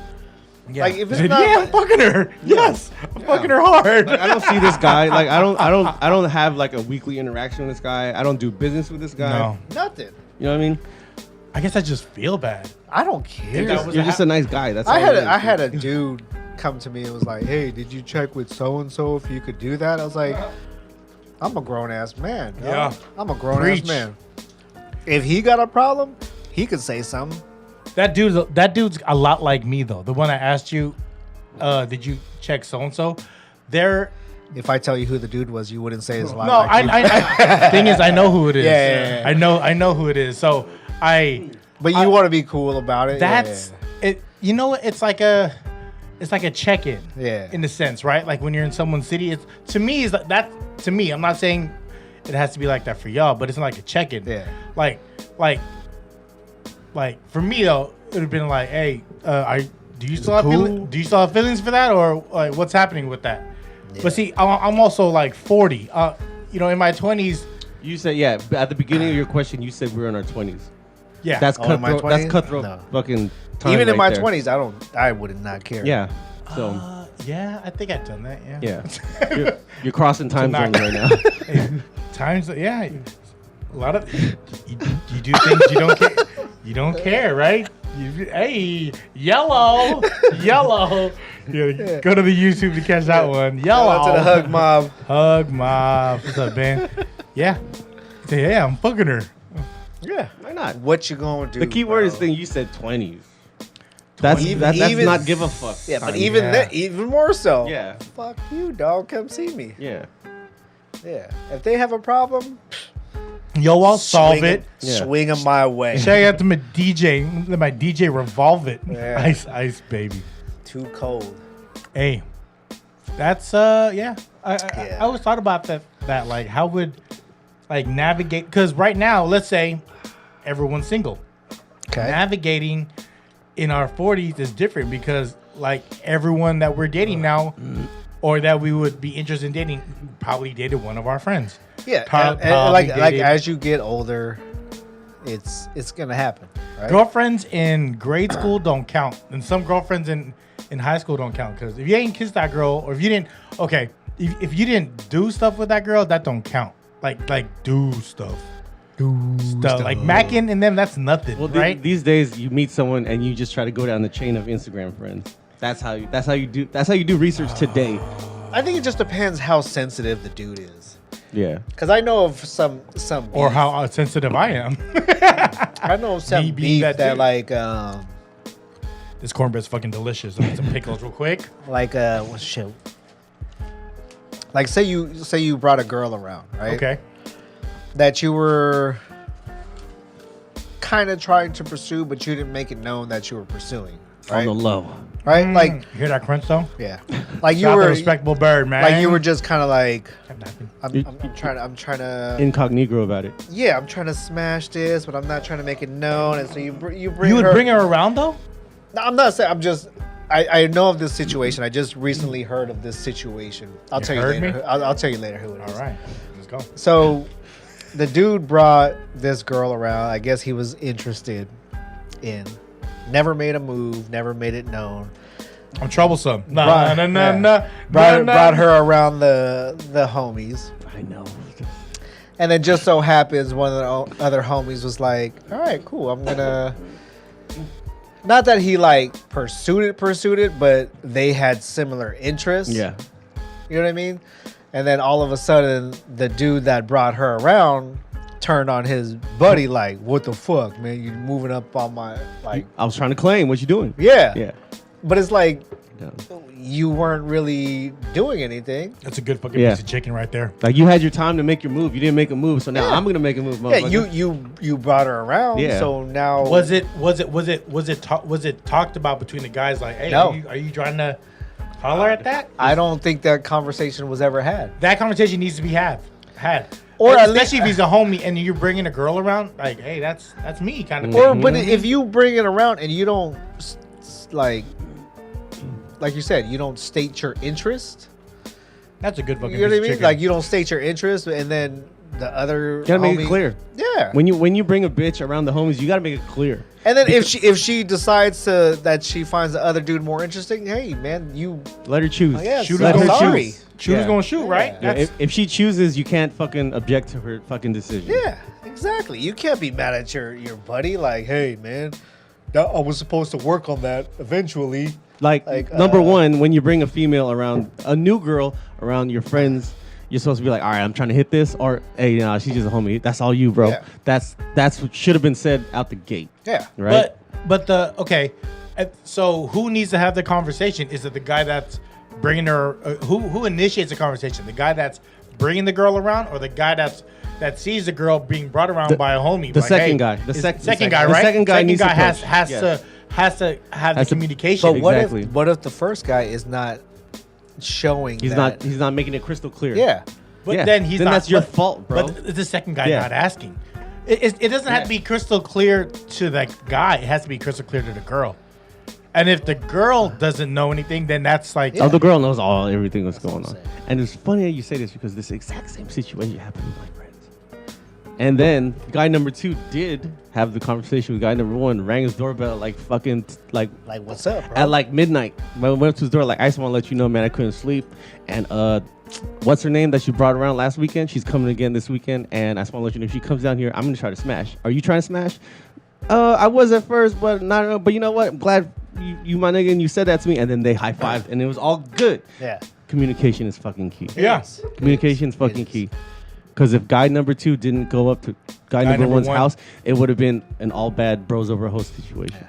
yeah. Like, if it's I said, not- yeah, I'm fucking her. Yes, I'm fucking her hard. Like, I don't see this guy. Like I don't have like a weekly interaction with this guy. I don't do business with this guy. No, Nothing. You know what I mean? I guess I just feel bad. I don't care. that was You're just a nice guy. That's all I it is. had a dude come to me and was like, "Hey, did you check with so and so if you could do that?" I was like, "I'm a grown ass man. Dog. Yeah. I'm a grown Preach. ass man. If he got a problem, he could say something." That dude's a lot like me though. The one I asked you, did you check so and so? They're If I tell you who the dude was, you wouldn't say it's a lot. no. like you. I thing is, I know who it is. Yeah. I know who it is. So But you want to be cool about it. that's it. You know, it's like a check-in. Yeah. In a sense, right? Like when you're in someone's city, it's to me is that to me. I'm not saying it has to be like that for y'all, but it's like a check-in. Yeah. Like for me though, it would have been like, hey, do you still have cool? do you still have feelings for that, or like what's happening with that? But see, I'm also like 40. You know, in my 20s. You said at the beginning of your question, you said we're in our 20s. Yeah, That's Oh, in my cutthroat. That's 20s? cutthroat. No. Fucking time Even in right my there. 20s, I would not care. Yeah. So yeah, I think I've done that. Yeah. yeah, you're crossing time not- zones right now. Times, yeah. A lot of you do things you don't care. You don't care, right? Hey, yellow. Yeah, go to the YouTube to catch that one. Yellow. Shout out to the hug mob. Hug mob. What's up, man? Yeah. Say, yeah, I'm fucking her. Yeah. Why not? What you gonna do? The key word is bro? thing. You said 20s. That's Even- not give a fuck. Yeah, but time. even Yeah. that, even more so. Yeah. Fuck you, dog. Come see me. Yeah. Yeah. If they have a problem, Yo, I'll solve it. Yeah. Swing them my way. Shout out to my DJ. Let my DJ revolve it. Yeah. Ice, baby. Too cold. Hey, that's yeah. I Yeah. always thought about that like how would like navigate, because right now let's say everyone's single. Okay. Navigating in our 40s is different because like everyone that we're dating now or that we would be interested in dating probably dated one of our friends. Yeah. Probably and like dated- as you get older, it's gonna happen. Right? Girlfriends in grade school don't count, and some girlfriends in high school don't count, because if you ain't kissed that girl, or if you didn't, okay, if you didn't do stuff with that girl, that don't count. Like do stuff. Like Mackin and them, that's nothing, Well, right? these days you meet someone and you just try to go down the chain of Instagram friends. That's how you do research today. I think it just depends how sensitive the dude is. Yeah. Because I know of some Or beef. how sensitive I am. I know of some Me being beef that that dude. like This cornbread's fucking delicious. Let me get some pickles real quick. what shit. Like say you brought a girl around, right? Okay. That you were kind of trying to pursue, but you didn't make it known that you were pursuing, right? On the low. Right? Like, You hear that crunch though? yeah, like you Shout out to were Respectable Bird, man. like you were just kind of like, Napkin. I'm trying to, Incognito about it. yeah, I'm trying to smash this, but I'm not trying to make it known. And so you bring You would her. bring her around though? No, I'm not saying. I'm just. I know of this situation. I just recently heard of this situation. I'll You tell you heard later. me? I'll tell you later who it is. All right, let's go. So, the dude brought this girl around. I guess he was interested in. Never made a move. Never made it known. I'm troublesome. No, Brought- no, no, yeah. no. Brought her around the homies. I know. And then just so happens one of the other homies was like, "All right, cool. I'm gonna not that he like pursued it, but they had similar interests. Yeah. You know what I mean? And then all of a sudden, the dude that brought her around turned on his buddy like, what the fuck, man? You moving up on my, like... I was trying to claim. What you doing? Yeah. Yeah. But it's like, Yeah. you weren't really doing anything. That's a good fucking Yeah. piece of chicken right there. Like you had your time to make your move. You didn't make a move, so now Yeah. I'm gonna make a move. Yeah, motherfucker. you brought her around, Yeah. so now... Was it talked about between the guys? Like, hey, No. are you trying to holler at that? I don't think that conversation was ever had. That conversation needs to be had. Or And at least- especially if he's a homie and you're bringing a girl around, like, hey, that's me kind of. Or, thing. but if you bring it around and you don't, like you said, you don't state your interest. That's a good fucking. You know what I piece of mean? chicken. Like you don't state your interest, and then the other You gotta make it homie- clear. Yeah. When you bring a bitch around the homies, you gotta make it clear. And then if she decides that she finds the other dude more interesting, hey man, you Let her choose. Oh, yeah, Shooter's Let her gonna sorry. choose. Shooter's Yeah. gonna shoot, right? Yeah, Yeah, if she chooses, you can't fucking object to her fucking decision. yeah, exactly. You can't be mad at your buddy like, hey man, I was supposed to work on that eventually. Like number one, when you bring a female around, a new girl around your friends, you're supposed to be like, all right, I'm trying to hit this, or hey, nah, she's just a homie. That's all you, bro. Yeah. That's what should have been said out the gate. Yeah. Right. But so who needs to have the conversation? Is it the guy that's bringing her? Who initiates the conversation? The guy that's bringing the girl around, or the guy that sees the girl being brought around by a homie? the Like, second hey, guy. The second guy, the right? second guy needs to has approach. has Yes. to has to have Has the to- communication. But Exactly. what if the first guy is not showing? He's that, not making it crystal clear. Yeah. But Yeah. then he's Then not. that's your but- fault, bro. But it's the second guy Yeah. not asking. It doesn't have to be crystal clear to that guy. It has to be crystal clear to the girl. And if the girl doesn't know anything, then that's like, Oh, the girl knows everything that's going what on. I'm saying. And it's funny that you say this because this exact same situation happened with my friends. And then guy number two did have the conversation with guy number one, rang his doorbell like fucking like What's up, bro? at like midnight. When I went up to his door, like, I just want to let you know, man, I couldn't sleep. And what's her name that you brought around last weekend? She's coming again this weekend. And I just want to let you know, if she comes down here, I'm gonna try to smash. Are you trying to smash? I was at first, but not. But you know what? I'm glad you my nigga, and you said that to me. And then they high fived, and it was all good. Yeah. Communication is fucking key. yeah. Communication is fucking key. Because if guy number two didn't go up to guy number one's one. house, it would have been an all bad bros over a host situation.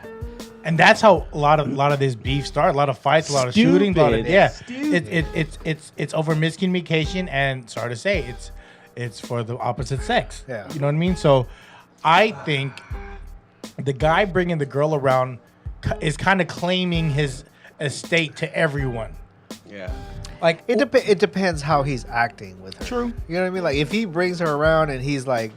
And that's how a lot of this beef started. A lot of fights, a lot of shooting. Stupid. It's over miscommunication, and sorry to say, it's for the opposite sex. Yeah. You know what I mean? So I think the guy bringing the girl around is kind of claiming his estate to everyone. Yeah. Like It depends how he's acting with her. True. You know what I mean? Like if he brings her around and he's like,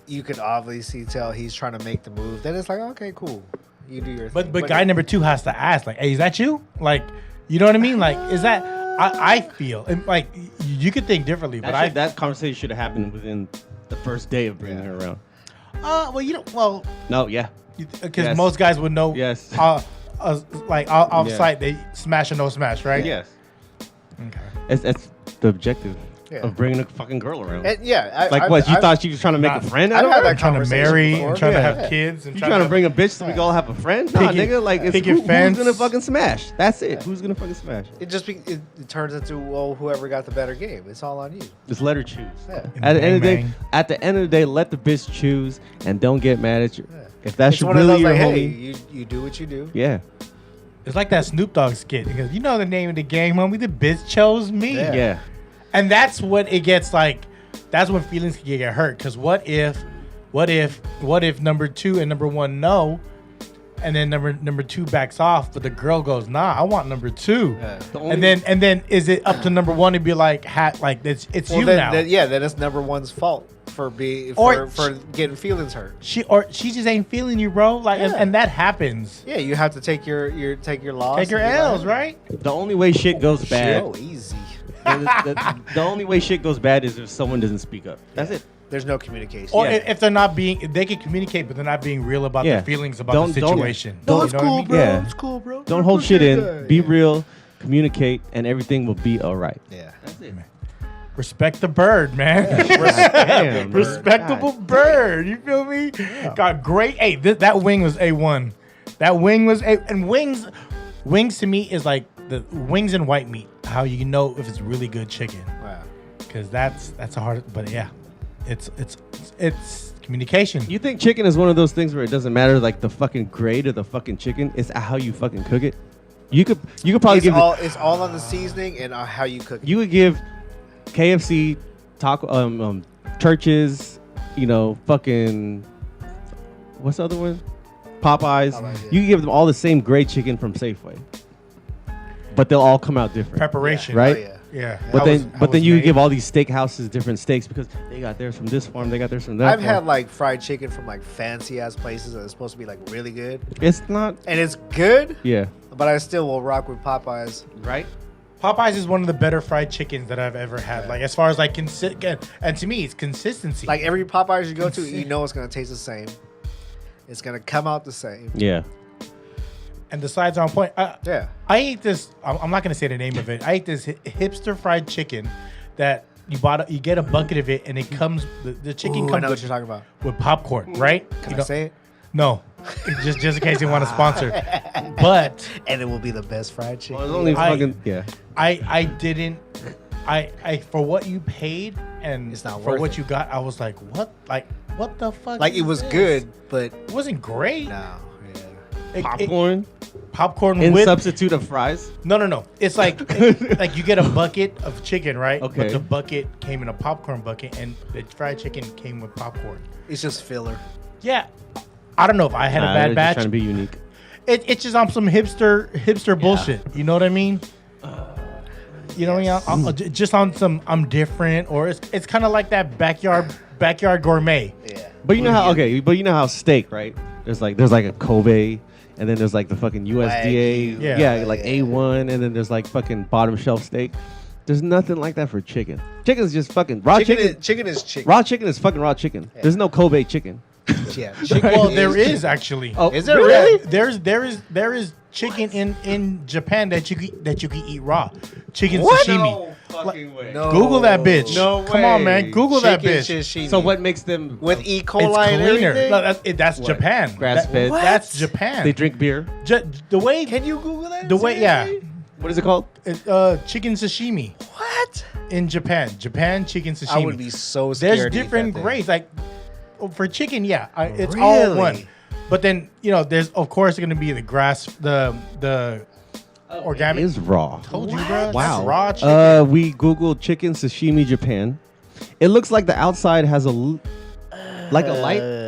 you could obviously tell he's trying to make the move. Then it's like, okay, cool. You do your thing. But guy number two has to ask, like, hey, is that you? Like, you know what I mean? Like, is that? I feel and like you could think differently, but That conversation should have happened within the first day of bringing her around. well, you don't. Well, No, yeah. because Yes. most guys would know. Yes. Like off Yeah. site, they smash or no smash, right? Yes. Okay. That's the objective Yeah. of bringing a fucking girl around. And yeah, Like what? You thought she was trying to make Nah, a friend I've out of had her? that Trying to conversation marry before. and trying to Yeah. have kids and You trying to bring a bitch so we can all have a friend? Nah, Picket- nigga. Like, it's picket who's fence. gonna fucking smash? That's it. Who's gonna fucking smash? It just it turns into whoever got the better game. It's all on you. Just let her choose. Yeah. At the end of the day, Bang, bang. at the end of the day, let the bitch choose and don't get mad at you. Yeah. If that's It's one of really those your like, homie, hey, you do what you do. yeah. It's like that Snoop Dogg skit. He goes, "You know the name of the game, homie. The bitch chose me." Yeah. Yeah. And that's what it gets like. That's when feelings can get hurt. Because what if number two and number one know, and then number two backs off, but the girl goes, "Nah, I want number two." Yeah. The only- And then is it up to number one to be like, it's Well, you then, now? then it's number one's fault for getting feelings hurt. She just ain't feeling you, bro. Like, Yeah. and that happens. Yeah, you have to take your loss. Take your and be like, L's, right? The only way shit goes bad. Oh, easy. The only way shit goes bad is if someone doesn't speak up. That's it. There's no communication. Or Yeah. if they're not being, they can communicate, but they're not being real about Yeah. their feelings about Don't- the don't- situation. don't- You it's know what I cool, mean? bro. Yeah. It's cool, bro. Don't hold shit in. that. Be Yeah. real. Communicate, and everything will be all right. Yeah. That's it. Respect the bird, man. Damn, bro. Respectable God bird. You feel me? Got great. Hey, that wing was A1. That wing was, and wings to me is like the wings and white meat. How you know if it's really good chicken? Wow. Because that's a hard. But yeah, it's communication. You think chicken is one of those things where it doesn't matter like the fucking grade of the fucking chicken? It's how you fucking cook it. You could probably It's all on the seasoning and how you cook it. You would give KFC, taco, Churches, fucking what's the other one? Popeyes. Yeah. You can give them all the same grade chicken from Safeway, but they'll all come out different. Preparation, right? Oh, yeah. Yeah. But then you give all these steakhouses different steaks because they got theirs from this farm, they got theirs from that. I've farm. had like fried chicken from like fancy ass places that are supposed to be like really good, It's not. and it's good. Yeah. But I still will rock with Popeyes. Right. Popeyes is one of the better fried chickens that I've ever had. Like as far as like and to me, it's consistency. Like every Popeyes you go to, you know it's gonna taste the same. It's gonna come out the same. Yeah. and the sides are on point. Yeah. I ate this. I'm not gonna say the name of it. I ate this hipster fried chicken that you get a bucket of it, and it comes. The chicken I comes know what you're talking about. with popcorn, right? Can I say it? No, just in case you want to sponsor. But And it will be the best fried chicken. Well, it's only fucking yeah. I didn't. I for what you paid and It's not for worth what it. you got, I was like, what? Like, what the fuck? Like is it was this? good, but It wasn't great. no. Yeah. Popcorn Popcorn in with substitute of fries. no. It's like like you get a bucket of chicken, right? Okay. But the bucket came in a popcorn bucket, and the fried chicken came with popcorn. It's just filler. Yeah, I don't know if I had a Nah, bad they're just batch. trying to be unique. It's just on some hipster bullshit. You know what I mean? You know what I mean? Just on some I'm different, or it's kind of like that backyard gourmet. Yeah. But you know how but you know how steak, right? There's like a Kobe, and then there's like the fucking USDA, Wagyu. Yeah. like A1, and then there's like fucking bottom shelf steak. There's nothing like that for chicken. Chicken's just fucking raw chicken. Chicken is chicken. Raw chicken is fucking raw chicken. Yeah. There's no Kobe chicken. Yeah. Well, there is actually. Oh, Is there really? There is chicken in Japan that you can eat raw. Chicken What? sashimi. fucking way. No. Google that bitch. No Come on, way. man. Google that Chicken bitch. sashimi. So what makes them With E. It's coli and cleaner. everything? No, that's What? Japan. Grass-fed? What? That's Japan. they drink beer? The way Can you Google that? the way What is it called? chicken sashimi What? in Japan. Japan chicken sashimi. I would be so scared. There's to eat different that thing. grades. Like for chicken, it's all Really? one. But then there's of course going to be the grass, the organic. It is raw. Told you, bro. Wow. That's raw chicken. We Googled chicken sashimi Japan. It looks like the outside has a light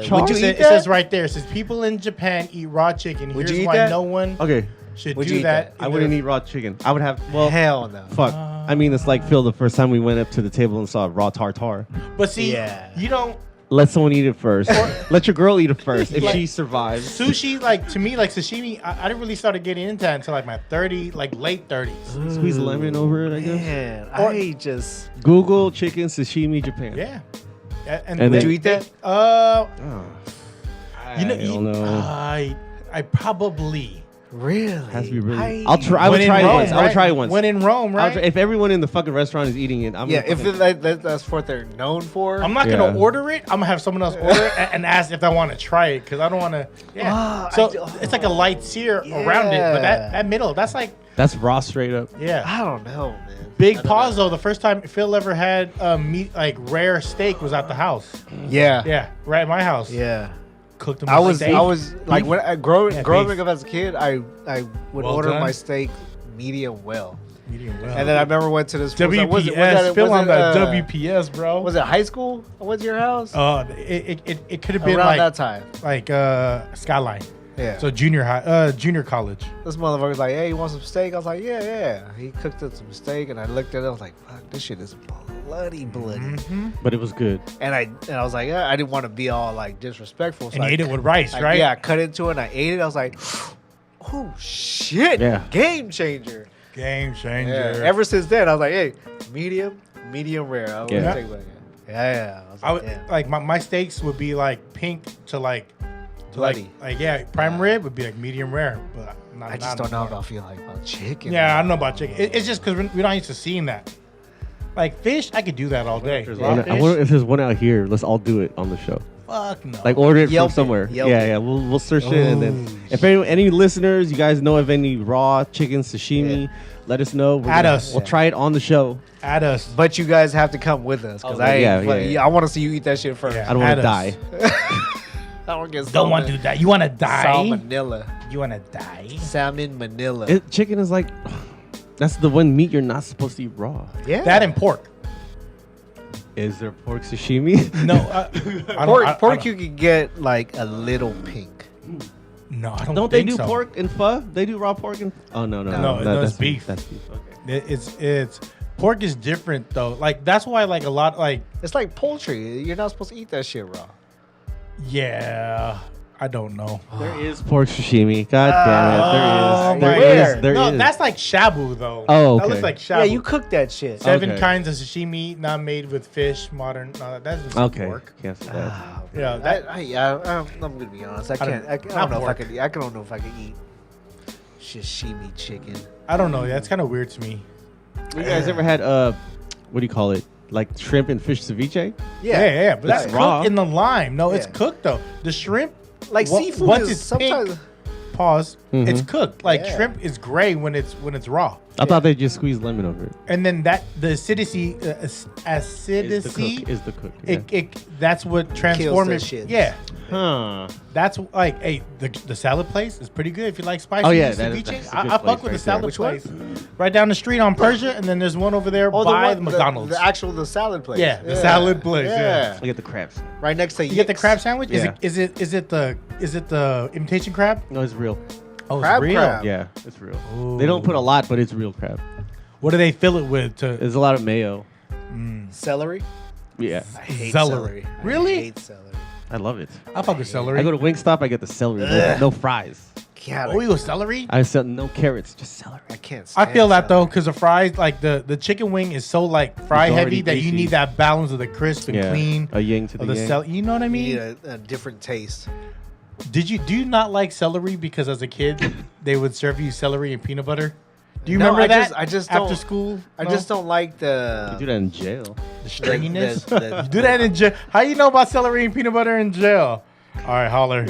char. would you eat It that? says right there. It says people in Japan eat raw chicken. Would Here's you eat why that? no one Okay, should Would do you eat that. I wouldn't eat raw chicken. I would have. Well, Hell no. fuck. I mean, it's like Phil the first time we went up to the table and saw raw tartar. But see, Yeah. you don't Let someone eat it first. Let your girl eat it first. If she survives. sushi to me like sashimi. I didn't really start getting into that until like my late 30s. Squeeze lemon over it, I guess. Man, Or- I just. Google chicken sashimi Japan. Yeah. And Would then- you eat that? Oh, I don't know. I probably. Really? Has to be really. I I'll try. I would When in try it Rome, once. I would right? try it once. When in Rome, I'll right? try- if everyone in the fucking restaurant is eating it, I'm Yeah, gonna if fucking- that's what they're known for. I'm not Yeah. gonna order it. I'm gonna have someone else order it and ask if I want to try it because I don't want to. Yeah. Ah, So I do- it's like a light sear around it, but Yeah. that middle, that's like that's raw straight up. yeah. I don't know, man. Big I don't pause know. though. The first time Phil ever had meat like rare steak was at the house. Yeah. Yeah, right at my house. Yeah. Cooked them. I with was steak. like when growing beef. up as a kid, I would Well order done. my steak medium well. medium well. And then I remember went to this WPS. Phil on that uh, WPS, bro. Was it high school? I went to your house It could have been around like that time. Skyline. Yeah. So junior college. This motherfucker was like, "Hey, you want some steak?" I was like, "Yeah." He cooked up some steak, and I looked at it. I was like, "Fuck, this shit is bloody." Mm-hmm. But it was good. And I was like, I didn't want to be all like disrespectful. So And I you ate it with rice, right? Yeah, I cut into it and I ate it. I was like, "Oh shit! Yeah. Game changer." Game changer. Yeah. Ever since then, I was like, "Hey, medium rare." I would Yeah. take like, yeah. I was I like, would, damn. like my steaks would be like pink to like Bloody. prime rib would be like medium rare, but not, I just not don't know more. about chicken. Yeah, I don't know about chicken. It's just because we're not used to seeing that. Like fish, I could do that all day. There's Raw one- I fish, wonder if there's one out here. Let's all do it on the show. Fuck no. Like order it Yelp from somewhere. it. Yelp Yeah, it. yeah. We'll search it, and then if any listeners, you guys know of any raw chicken sashimi, let us know. Add us. We'll try it on the show. Add us. But you guys have to come with us because I want to see you eat that shit first. Yeah. I don't want Add to us. die. I don't get Don't want to do that. You want to die? Salmonella. You want to die? Salmon Manila. Chicken is like that's the one meat you're not supposed to eat raw. Yeah. That and pork. Is there pork sashimi? No. Pork you can get like a little pink. No, I don't. Don't they think do so. pork and pho? They do raw pork and no. No, that's it's beef. That's beef. Okay. It's pork is different though. Like that's why like a lot like It's like poultry. You're not supposed to eat that shit raw. yeah. I don't know. There is pork sashimi. God damn it. There Where? is. There no, is. that's like shabu though. Oh, That okay. looks like shabu. Yeah, you cook that shit. Seven Okay. kinds of sashimi, not made with fish, modern. No, that's just Okay. pork. Cancel that. Yeah, I'm gonna be honest. I I don't- can't. I not don't know if I pork. could. I don't know if I could eat sashimi chicken. I don't know. That's kind of weird to me. You guys ever had what do you call it? Like shrimp and fish ceviche? Yeah. But that's It's raw. cooked in the lime. No, it's Yeah. cooked though. The shrimp, Like Wa- seafood once is it's sometimes. pink, pause. Mhm. It's cooked. Like Yeah. shrimp is gray when it's raw. I thought they just squeezed lemon over it. And then that the acidity, Is the cook. Yeah. that's what transforms that it. shit. Yeah, Huh. that's like hey the salad place is pretty good if you like spicy. Oh, yeah, ceviche. that's a I good fuck place with the right salad there. Which one? place right down the street on Persia, and then there's one over there by the McDonald's. The salad place. Yeah, the salad place, yeah. I get the crabs. Right next to You get the Yick's. crab sandwich? Yeah. Is it the imitation crab? No, it's real. Oh, Crab it's real. crab. Yeah, it's real. Ooh. They don't put a lot, but it's real crab. What do they fill it with? To There's a lot of mayo. Celery. Yeah, I hate Celery. celery. Really? I hate celery. I love it. I fuck with celery. I go to Wingstop, I get the celery. No fries. God, Oh, you go celery? I said no carrots, just celery. I can't. I Stand feel that though, celery. because the fries, like the chicken wing, is so like fry It's heavy already that you greasy. need that balance of the crisp and Yeah, clean a yin to of the the yang. celery. You know what I You mean? need a different taste. Do you not like celery because as a kid they would serve you celery and peanut butter? Do you remember that? I just after don't. school. I No? just don't like You the do that in jail. the stringiness. the- You do that in jail. How you know about celery and peanut butter in jail? All right, holler.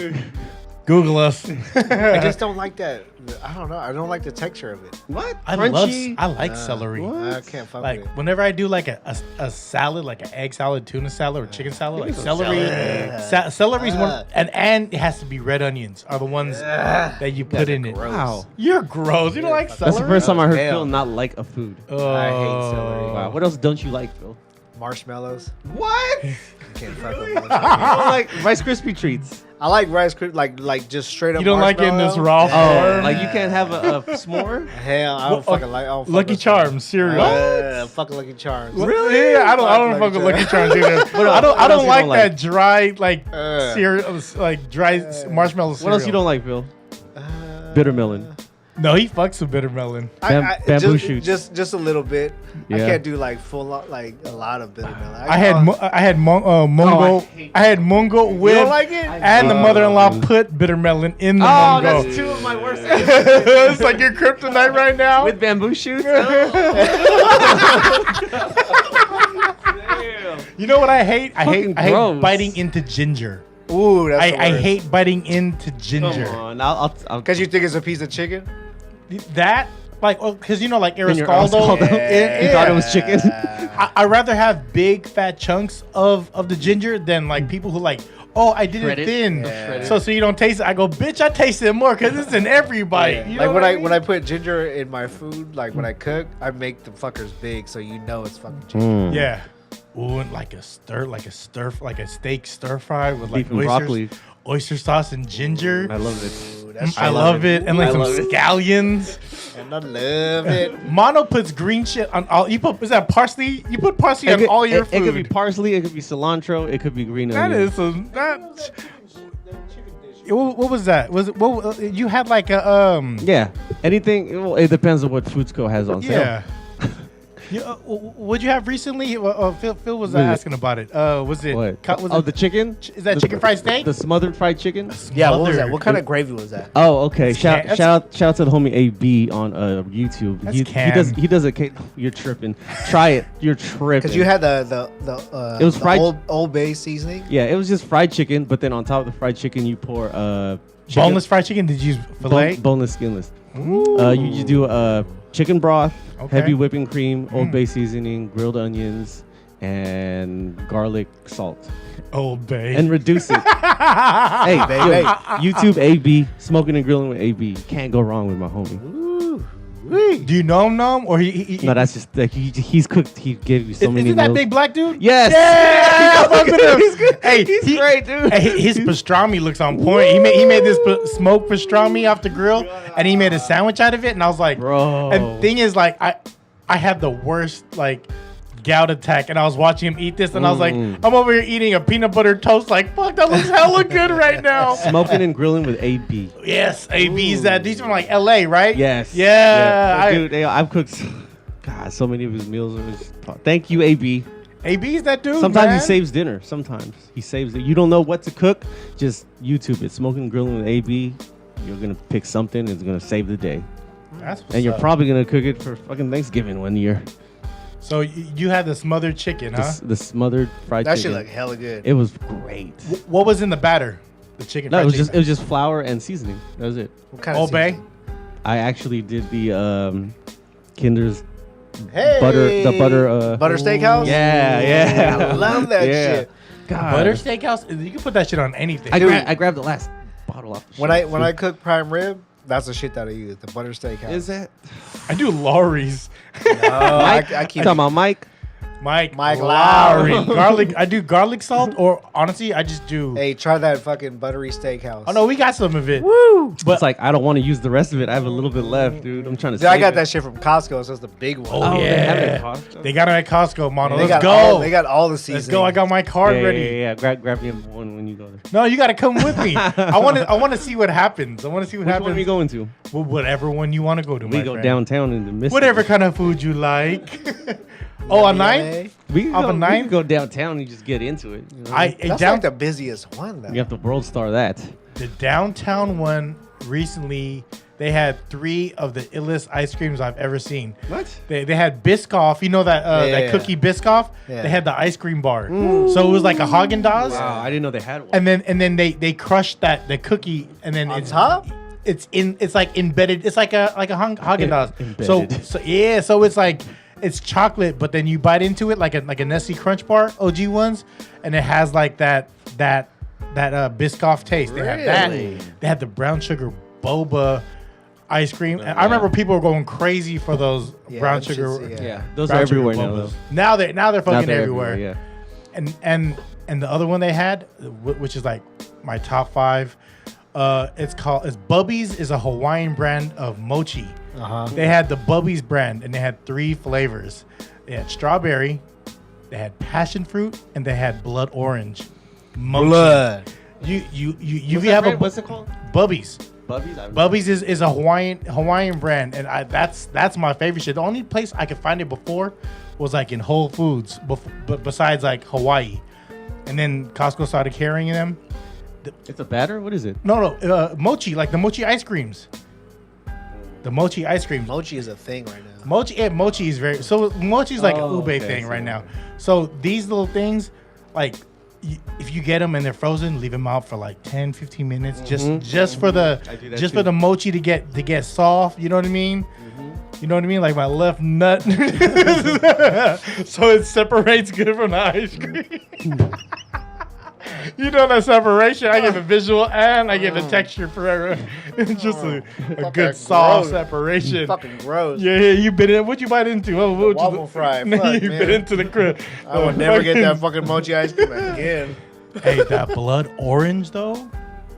Google us. I just don't like that. I don't know. I don't like the texture of it. What? I like celery. I can't fuck Like with it. whenever I do like a salad, like an egg salad, tuna salad, or chicken salad, like celery, celery's one, and it has to be red onions are the ones that you put in it. gross. Wow. You're gross. You don't like celery? That's the first time I heard Hell. Phil not like a food. I hate celery. Wow. What else don't you like, Phil? Marshmallows. What? I can't fuck with I marshmallows. don't like Rice Krispie treats. I like Rice Krispies, like just straight up. You don't like it in this marshmallow. raw form? Like you can't have a s'more? Hell, I don't fucking like. I don't fuck Lucky with Charms cereal. Yeah, fucking Lucky Charms. Really? Yeah, I don't fuck with Lucky Charms either. I don't else you like don't that like? dry like Uh. cereal, like dry marshmallow What cereal. else you don't like, Phil? Bitter melon. No, he fucks with bitter melon. Bamboo shoots. Just a little bit. I Yeah. can't do like like a lot of bitter melon. I had mungo. hate I had mungo You with, don't like it? and the mother-in-law put bitter melon in the Oh, mungo. that's two of my worst. It's like your kryptonite right now. With bamboo shoots? You know what I hate? I Fucking hate gross. biting into ginger. Ooh, that's the I worst. hate biting into Come ginger. on. I'll Because you think it's a piece of chicken? That like because you know like In your Ariscaldo. Ariscaldo? You thought it was chicken? I rather have big fat chunks of the ginger than like people who like, oh, I did Shred it it. thin, Yeah. so you don't taste it. I go, bitch, I taste it more because it's in every bite. You know Like what when I put ginger in my food, like when I cook, I make the fuckers big so you know it's fucking chicken. yeah. Ooh, and like a steak stir fry with like Beef and oysters, broccoli. oyster sauce and ginger. I love it. Ooh, that's I love it, and like I some love it. scallions. and I love it. Mono puts green shit on all. You put is that parsley? You put parsley on all your food. It could be parsley, it could be cilantro, it could be green That onion. is that. What was that? Was it what you had like a Yeah. Anything, well, it depends on what Foodsco has on sale. yeah. What'd you have recently? Phil was asking about it. Was it? What? Was Oh, it the chicken? Is that chicken fried steak? The smothered fried chicken? Yeah, what was that? Smothered. What kind of gravy was that? Oh, okay. That's Shout out to the homie AB on YouTube. That's He canned. does a you're tripping. Try it. You're tripping. Because you had the It was the fried- old bay seasoning. Yeah, it was just fried chicken, but then on top of the fried chicken you pour chicken, Boneless fried chicken? Did you use filet? boneless, skinless. You do chicken broth, Okay. heavy whipping cream, Old Bay seasoning, grilled onions, and garlic salt, Old Bay. and reduce it. Hey, Baby. YouTube AB, smoking and grilling with AB. Can't go wrong with my homie. Do you know him? Or he No, that's just like he's cooked. He gave you so many Isn't that meals. big black dude? Yes. Yeah, I fuck with him. He's good. Hey, He's great, dude. Hey, his pastrami looks on point. He made this smoked pastrami off the grill, and he made a sandwich out of it. And I was like, Bro. And thing is, like, I had the worst like gout attack, and I was watching him eat this, and I was like, I'm over here eating a peanut butter toast. Like, fuck, that looks hella good right now. Smoking and grilling with AB. Yes, AB's that. These from like LA, right? Yes. Yeah. Dude, I've cooked. God, so many of his meals are just. Thank you, AB. AB's that dude. Sometimes man. he saves dinner. Sometimes he saves it. You don't know what to cook. Just YouTube it. Smoking and grilling with AB. You're gonna pick something. It's gonna save the day. That's what's And you're up. probably gonna cook it for fucking Thanksgiving one year. So you had the smothered chicken, huh? The smothered fried That shit chicken. looked hella good. It was great. What was in the batter? The chicken. No, fried it was chicken. just flour and seasoning. That was it. What kind of Old Bay. seasoning? I actually did the Kinder's Hey, butter butter steakhouse. Yeah. I love that Yeah. shit. God. Butter steakhouse. You can put that shit on anything. I grabbed the last bottle off. The When shelf, I dude. cook prime rib, that's the shit that I use. The butter steakhouse. Is that I do Lowry's. No, I keep. talking about Mike? Mike Lowry. garlic. I do garlic salt, or honestly, I just do. Hey, try that fucking buttery steakhouse. Oh no, we got some of it. Woo! But It's like I don't want to use the rest of it. I have a little bit left, dude. I'm trying to. Dude, I save got it. that shit from Costco, so it's the big one. Oh, They have it yeah. at Costco? They got them at Costco, model. They Let's got go. They got all the Let's seasonings. go. I got my card Yeah, ready. yeah. Grab me one when you go there. No, you got to come with me. I want to see what happens. I want to see what Which happens. one are we going to? Well, whatever one you want to go to. We my go friend. downtown in the Mystic. Whatever kind of food you like. Oh, on 9th? We can Off go, of we 9th? can go downtown and just get into it. You know? That's down like the busiest one, though. You have to world star that. the downtown one recently. They had 3 of the illest ice creams I've ever seen. What? They had Biscoff. You know that that Yeah. cookie Biscoff? Yeah. They had the ice cream bar. So it was like a Haagen-Dazs. Wow, I didn't know they had one. And then they crushed the cookie, and then On it's top? It's like embedded. It's like a Haagen-Dazs. Embedded. So it's like it's chocolate, but then you bite into it like a Nestle Crunch bar, OG ones, and it has like that Biscoff taste. They have Really? that. They had the brown sugar boba ice cream. And I remember people were going crazy for those Yeah, brown them sugar. shits, yeah, those brown are sugar everywhere now, bobas. though. Now they're fucking They're everywhere. Yeah. And the other one they had, which is like my top 5, it's Bubby's is a Hawaiian brand of mochi. They had the Bubby's brand, and they had 3 flavors. They had strawberry, they had passion fruit, and they had blood orange. Mochi. Blood. You have a What's it called? Bubby's. Bubby's. Bubby's is a Hawaiian brand, and that's my favorite shit. The only place I could find it before was like in Whole Foods, but besides like Hawaii, and then Costco started carrying them. It's a batter. What is it? No, mochi, like the mochi ice creams. The mochi ice creams. Mochi is a thing right now. Mochi is very so. Mochi's like Oh, an ube okay, thing so- right now. So these little things, like if you get them and they're frozen, leave them out for like 10, 15 minutes, just for the I do that just too. for the mochi to get soft. You know what I mean? You know what I mean? Like my left nut, so it separates good from the ice cream. You know that separation. I get the visual and I get the texture forever. It's just a good soft gross. separation. Fucking gross. Yeah, you bit in. What you bite into? Oh, what Waffle fry. No, Fuck, you man. bit into the crib. I would never get that fucking mochi ice cream again. Hey, that blood orange though.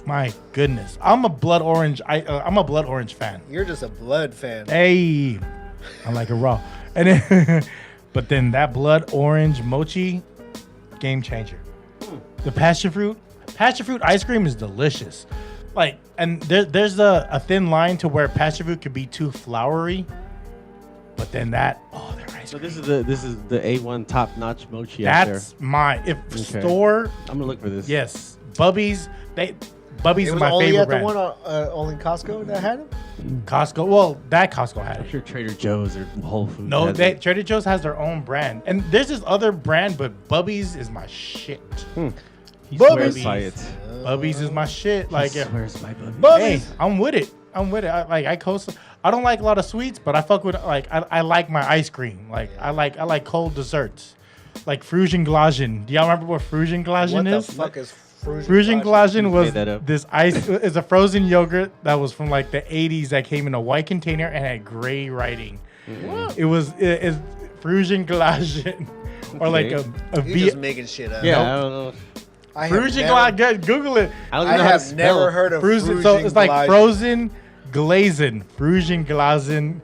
My goodness, I'm a blood orange. I'm a blood orange fan. You're just a blood fan. Hey, I like it raw. And then, but then that blood orange mochi, game changer. The passion fruit ice cream is delicious. Like, and there's a thin line to where passion fruit could be too floury, but then that their ice ice So cream. this is the A1 top notch mochi out there. That's my Okay. store. I'm gonna look for this. Yes, Bubby's. Bubby's It is was my only favorite at the brand. one only Costco that had them. Costco. Well, that Costco had I'm it. sure Trader Joe's or Whole Foods. No, has it. Trader Joe's has their own brand, and there's this other brand, but Bubby's is my shit. He Bubbies. swears by it. Bubby's is my shit. Like, He swears by Bubbies. hey, Bubbies. I'm with it. I coast. I don't like a lot of sweets, but I fuck with I like my ice cream. Like I like cold desserts, like Frühstücksglaschen. Do y'all remember what Frühstücksglaschen What the is? fuck is Frühstücksglaschen was made that up. this ice. It's a frozen yogurt that was from like the 80s that came in a white container and had gray writing. It's Frühstücksglaschen, or like Okay. a You V. just making shit up. Yeah, I don't know. I have never, Frühstücksglaschen. Google it. I don't I even know how to have spell never it. heard of Frozen, so it's like Frühstücksglaschen. frozen glazing. Frühstücksglaschen.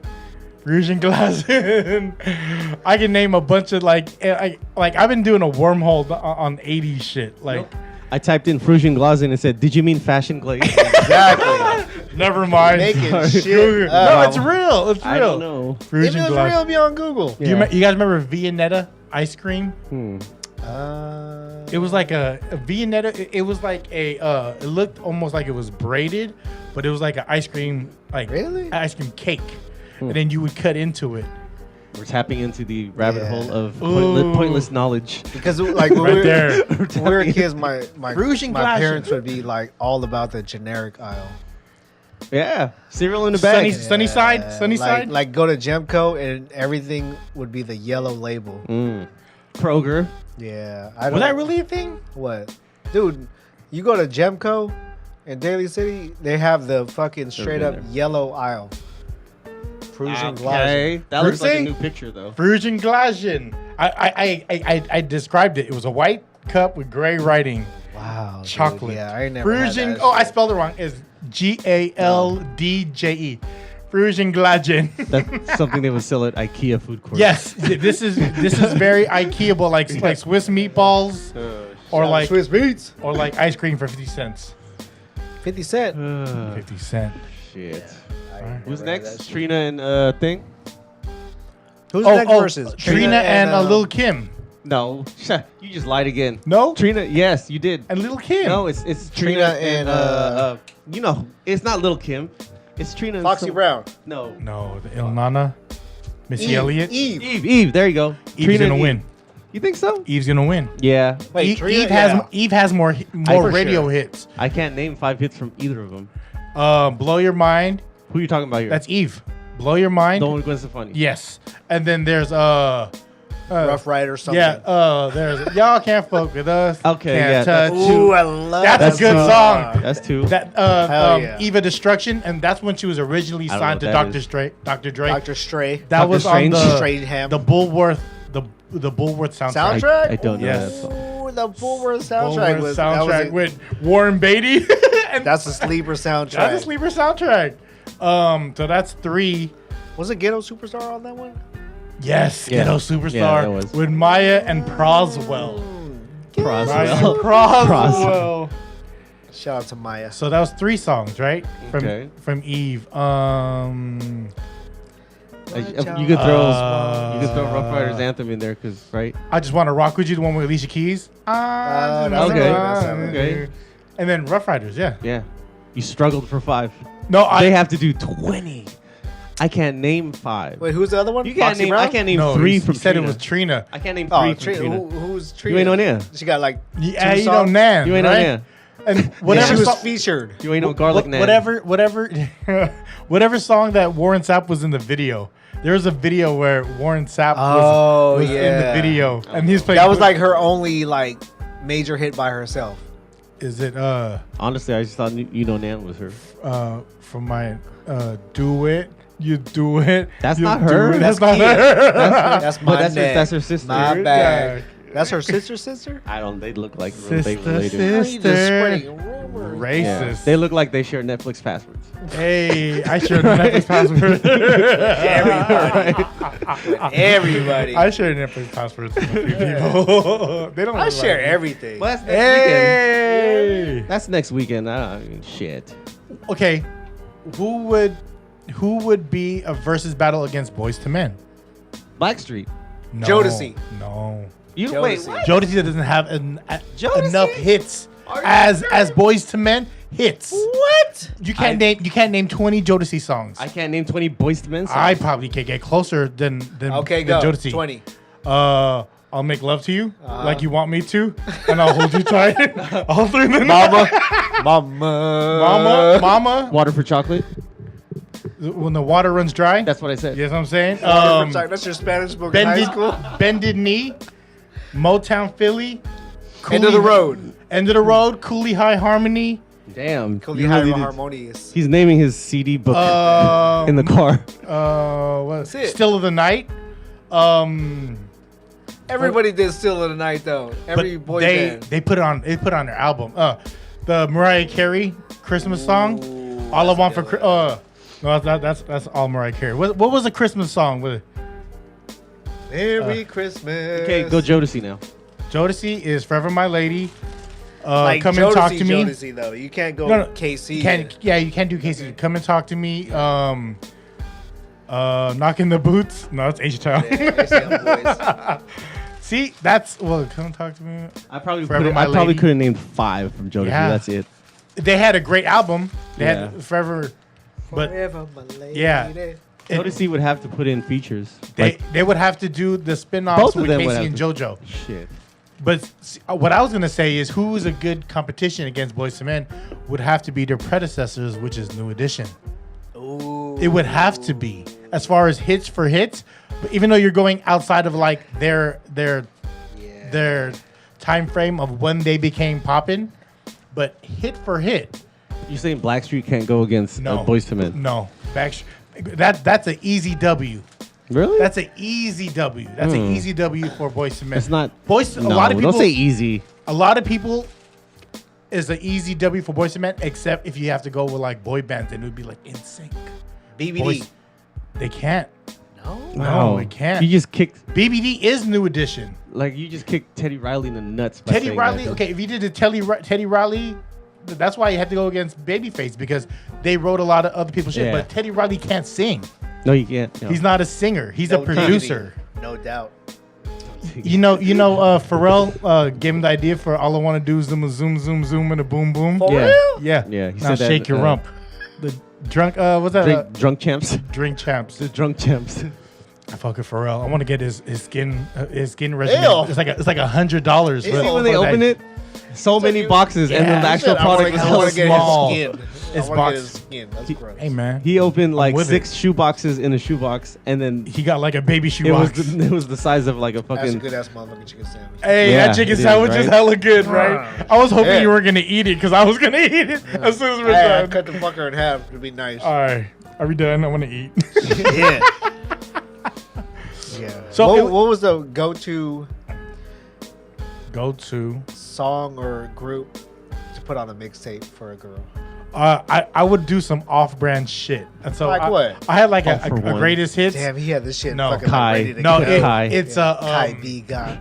I can name a bunch of like I've been doing a wormhole on 80s shit. Like, I typed in Frühstücksglasen and it said, "Did you mean fashion glaze?" Exactly. never mind. Making Sorry. shit No, up. it's real. It's real. I don't know. If it was real, Frühstücksglaschen. it'd be on Google. You guys remember Viennetta ice cream? It was like a Viennetta. It was like it looked almost like it was braided, but it was like an ice cream, like Really? ice cream cake, and then you would cut into it. We're tapping into the rabbit Yeah. hole of Ooh. pointless knowledge. Because like when, Right we were, there. when we were kids, my Frühstücksglaschen. parents would be like all about the generic aisle. Yeah, cereal in the bag. Sunny side, sunny like, side. Like go to Gemco and everything would be the yellow label. Kroger. Yeah, I don't. Was that really a thing? What, dude? You go to Gemco in Daly City, they have the fucking straight been up there. yellow aisle. Frühstücksglaschen. Okay, that looks like a See? new picture though. Frühstücksglaschen. I described it. It was a white cup with gray writing. Wow, dude, Chocolate. Yeah, I ain't never had Frühstück. that Oh, I shit. spelled it wrong. It's Galdje. Frühstücksglaschen. That's something they would sell at IKEA food court. Yes, this is very IKEA-able, like Swiss meatballs or like Swiss beats. or like ice cream for 50 cents. 50 Cent. 50 cent. Shit. I ain't Who's never had next? that shit. Trina and Thing? Who's next versus? Trina and Lil Kim. No, you just lied again. No? Trina. Yes, you did. And Lil Kim. No, it's Trina Trina and, you know, it's not Little Kim. It's Trina. and Foxy some- Brown. No. No, the Il Nana. Missy Elliott. Eve. Eve. There you go. Eve's Trina gonna and win. Eve. You think so? Eve's gonna win. Yeah. Wait, Eve, Trina? Eve has more for radio sure. hits. I can't name 5 hits from either of them. Blow Your Mind. Who are you talking about here? That's Eve. Blow Your Mind. the one with Gwen Stefani. Yes. And then there's Rough Rider or something. yeah, there's Y'all Can't Fuck With Us. Okay, Can't yeah, touch that's- you. Ooh, I love That's that a good song. That's 2. That Hell yeah. Eva Destruction, and that's when she was originally I don't know signed to what that Dr. is. Dre. Dr. Dre. Dr. Stray. That Dr. was Strange? on Straight ham. the Bullworth soundtrack. Soundtrack? I don't know Yes. that song. Ooh, the Bullworth soundtrack Bullworth was soundtrack with Warren Beatty. And that's a sleeper soundtrack. that's a sleeper soundtrack. So that's 3. Was it Ghetto Superstar on that one? Yes, Yeah. Ghetto Yeah, Superstar that was. with Maya and Proswell. Maya Proswell. Proswell. Shout out to Maya. So that was 3 songs, right? Okay. From Eve. You could throw Rough Riders Anthem in there, cause right. I Just Want to Rock With You, the one with Alicia Keys. that's Okay. That's Okay. And then Rough Riders, yeah. Yeah. You struggled for 5. No, They have to do 20. I can't name 5. Wait, who's the other one? You can't Foxy name. Brown? I can't name no, 3 he from said Trina. it was Trina. I can't name 3 Oh, from Trina. Trina. Who's Trina? You ain't on there. She got like Yeah, two you know songs? Nan, You ain't right? on there. And Yeah, whatever she was song, featured. You ain't no garlic nan. whatever song that Warren Sapp was in the video. There was a video where Warren Sapp Oh, was in the yeah. video, and he's playing. That was like her only like major hit by herself. Is it Honestly, I just thought you know Nan was her. from my Do It? You do it. That's you not do her. it. That's That's not Kia. her. That's But my that's neck. her sister. My Yeah. bag. That's her sister? I don't. They look like they Sister, related. How you just sister. spreading rumors? Yeah. Racist. They look like they share Netflix passwords. Hey, I shared the Netflix password. Everybody. I share Netflix passwords with a few people. They don't. I look share like me. everything. Well, that's next weekend. Hey. That's next weekend. I mean, shit. Okay, who would be a versus battle against Boys to Men? Blackstreet. No, Jodeci. No. You Jodeci. wait. What? Jodeci doesn't have Jodeci? enough hits Are you as Boys to Men hits. What? You can't name 20 Jodeci songs. I can't name 20 Boyz II Men songs. I probably can get closer than Okay, than go. Jodeci. 20. I'll make love to you like you want me to, and I'll hold you tight all through the Mama. Mama. Water for Chocolate. When the water runs dry. That's what I said. You know what I'm saying? That's your Spanish book in high school. Bended Knee, Motown Philly, End of the road. End of the Road, Cooley High Harmony. Damn. Cool, you high really did- harmonious. He's naming his CD book in the car. What? That's it. Still of the Night. Everybody did Still of the Night though. Every boy band. they put it on their album. The Mariah Carey Christmas song. Ooh, All I that's Want for good. no, that's all Mariah Carey. What was the Christmas song with Merry Christmas. Okay, go Jodeci now. Jodeci is Forever My Lady. Like Come Jodeci, and talk to me. Jodeci though. You can't go No, KC. You can't do Casey. Come and talk to me. Knocking the Boots. No, it's H-Town. Yeah, they sound boys. See, that's come and talk to me. I probably Forever could My Lady. have named 5 from Jodeci. Yeah. That's it. They had a great album. They Yeah. had Forever, but Forever my lady. yeah. Jodeci would have to put in features. they would have to do the spin-offs Both of with them would Casey have and to. JoJo. Shit. But what I was gonna say is, who is a good competition against Boyz II Men would have to be their predecessors, which is New Edition. Ooh. It would have to be as far as hits for hits. But even though you're going outside of like their time frame of when they became poppin', but hit for hit, You saying Blackstreet can't go against no, Boyz II Men? no, that's an easy W. Really? That's an easy W. That's an easy W for Boyz II Men. It's not. Boys. No, A lot of people don't say easy. A lot of people is an easy W for Boyz II Men, except if you have to go with like boy bands, and it would be like NSYNC. BBD. Boys, they can't. No. No, they can't. You just kicked BBD is New Edition. you just kicked Teddy Riley in the nuts. By Teddy saying Riley. that. Okay, if you did the Teddy Riley, that's why you had to go against Babyface, because they wrote a lot of other people's shit. Yeah. But Teddy Riley can't sing. No, you can't. No. He's not a singer. He's a No producer. No doubt. You know, Pharrell gave him the idea for All I Want to Do Is Zoom, Zoom, Zoom, and a Boom, Boom. For Yeah. real? Yeah. Yeah, he Now said that, shake your rump. The drunk, what's that? Drunk champs. Drink champs. The drunk champs. I fuck with Pharrell. I want to get his skin regimen. Ew. It's like $100. Is See it when they open it, so many boxes, and then the Yeah. actual product is I so want to get small. his skin. It's I want to box- get his skin. That's gross. Hey man, He opened like with 6 shoe boxes in a shoe box, and then he got like a baby shoe it was box. it was the size of like a That's a fucking. good ass motherfucking chicken sandwich. Hey, Yeah, that chicken it is, sandwich is right? hella good, right? I was hoping Yeah. you were gonna eat it, because I was gonna eat it as soon as we're Hey, I done. cut the fucker in half. It'd be nice. All right, are we done? I want to eat. Yeah. Yeah. So So it- what was the go-to Go to. song or group to put on a mixtape for a girl? I would do some off-brand shit, and so Like what? I had like All a for one. greatest hits. Damn, he had this shit No. fucking Kai. like ready to No, go. Kai. it's Kai B got.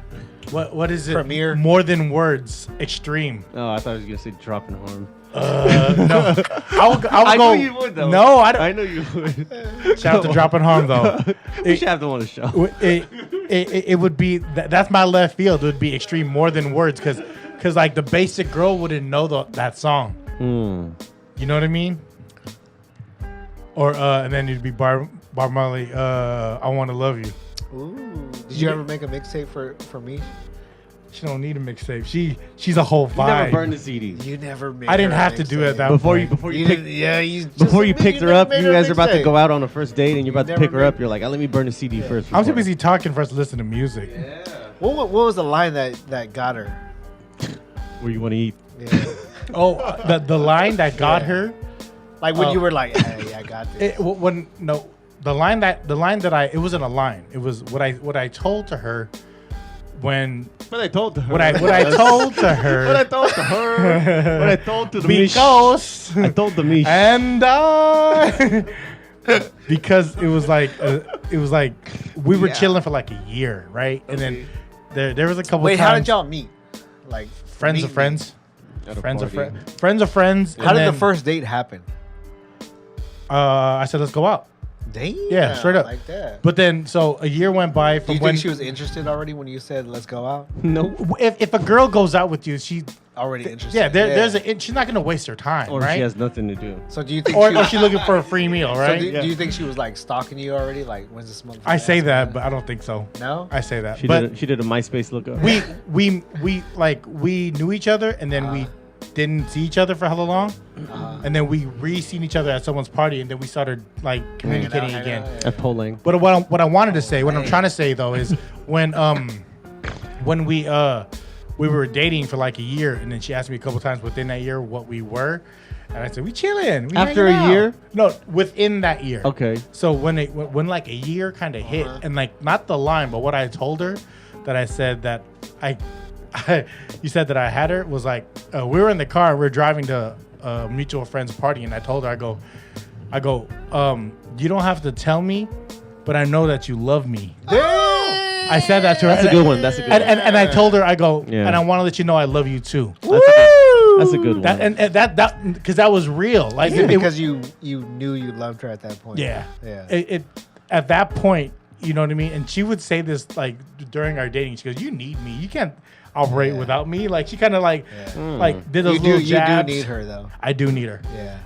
what is it? Premiere? More Than Words. Extreme. Oh, I thought he was gonna say dropping harm. No, I would I go. know you would though. No, I don't. I know you would. Shout out to Dropping Harm though. We should have them on the show. It would be that's my left field. It would be Extreme, More Than Words, because like the basic girl wouldn't know that song. You know what I mean? Or and then it'd be Bob Marley. I Want to Love You. Ooh. Did you ever make a mixtape for me? She don't need a mixtape. She's a whole You never vibe. burned the CD. You never made. I didn't her a have to do it mixtape. that Before you point. before you You picked didn't, yeah, you just before you admit picked her never up, made you her a guys are about to mixtape. go out on a first date, and you're about to never pick her made- up. You're like, let me burn the CD first. I'm too before." busy talking for us to listen to music. What was the line that got her? Where you want to eat. Yeah. Oh, the line that got her. Like when Oh. you were like, "Hey, I got this." The line that I, it wasn't a line. It was what I told to her when What I told to her. what I told to her. What I told to her. What I told to the Mish. because I told the Mish. and because it was like we were Yeah. chilling for like a year, right? And then there was a couple. Wait, times, how did y'all meet? Like friends meet of friends, At a friends of party. friends, friends of friends. How and did then, the first date happen? I said let's go out. Damn. Yeah, straight up. Like that. But then, so a year went by Do from you when think she was interested already when you said let's go out? Nope. if a girl goes out with you, she Already interested. yeah, there's a she's not gonna waste her time, Or right? she has nothing to do. So do you think or she's looking for a free meal, so right? do you think she was like stalking you already? Like when's this motherfucker? I say asking that, me? but I don't think so. No. I say that, She but did a MySpace lookup. we knew each other, and then we didn't see each other for hella long, and then we re-seen each other at someone's party, and then we started like communicating hanging again. out, yeah. At polling. But what I wanted to say, what I'm trying to say though, is when we were dating for like a year, and then she asked me a couple times within that year what we were, and I said we chilling. We After hanging a out." year? No, within that year. Okay. So when like a year kind of hit, and like not the line, but what I told her that I said that you said that I had her was like we were in the car and we are driving to a mutual friend's party, and I told her I go you don't have to tell me, but I know that you love me. I said that to her. That's a good one. That's a good one. And I told her I go Yeah. and I want to let you know I love you too. That's a good one. That and that because that was real. Like it- because you knew you loved her at that point. yeah. Yeah. It at that point, you know what I mean? And she would say this like during our dating. She goes, "You need me. You can't operate without me." Like she kind of like did those little jabs. You do need her though. I do need her. Yeah.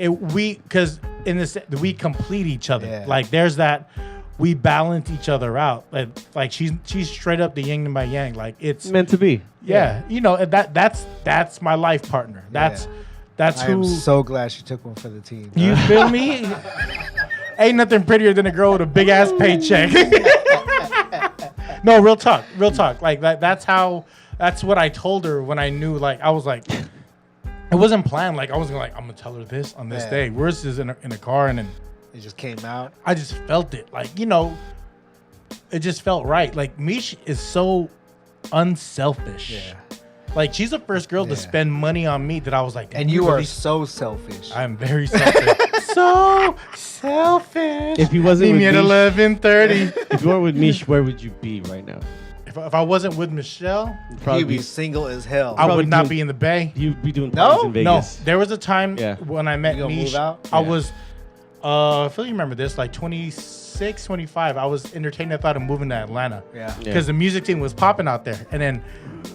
Because in this we complete each other. Yeah. Like there's that we balance each other out. Like she's straight up the yin and my yang. Like it's meant to be. yeah. You know that's my life partner. That's I who. am so glad she took one for the team. You feel me? Ain't nothing prettier than a girl with a big ass paycheck. No, real talk. Like that's what I told her when I knew. Like I was like, it wasn't planned. Like I wasn't like I'm gonna tell her this on this day. We're just in a car, and then It just came out. I just felt it. Like it just felt right. Like Mish is so unselfish. Yeah. Like she's the first girl to spend money on me that I was like, And you are really so selfish. I'm very selfish. So selfish. If he wasn't Meet me with at Mish, 11:30. if you weren't with Mish, where would you be right now? If I wasn't with Michelle, Probably You'd be single as hell. I would not doing- be in the Bay. You'd be doing No? parties in No, Vegas. there was a time Yeah. when I met You gonna Mish. move out? I Yeah. was, I feel you remember this, like 26, 25. I was entertaining the thought of moving to Atlanta. Yeah. Because the music scene was popping out there, and then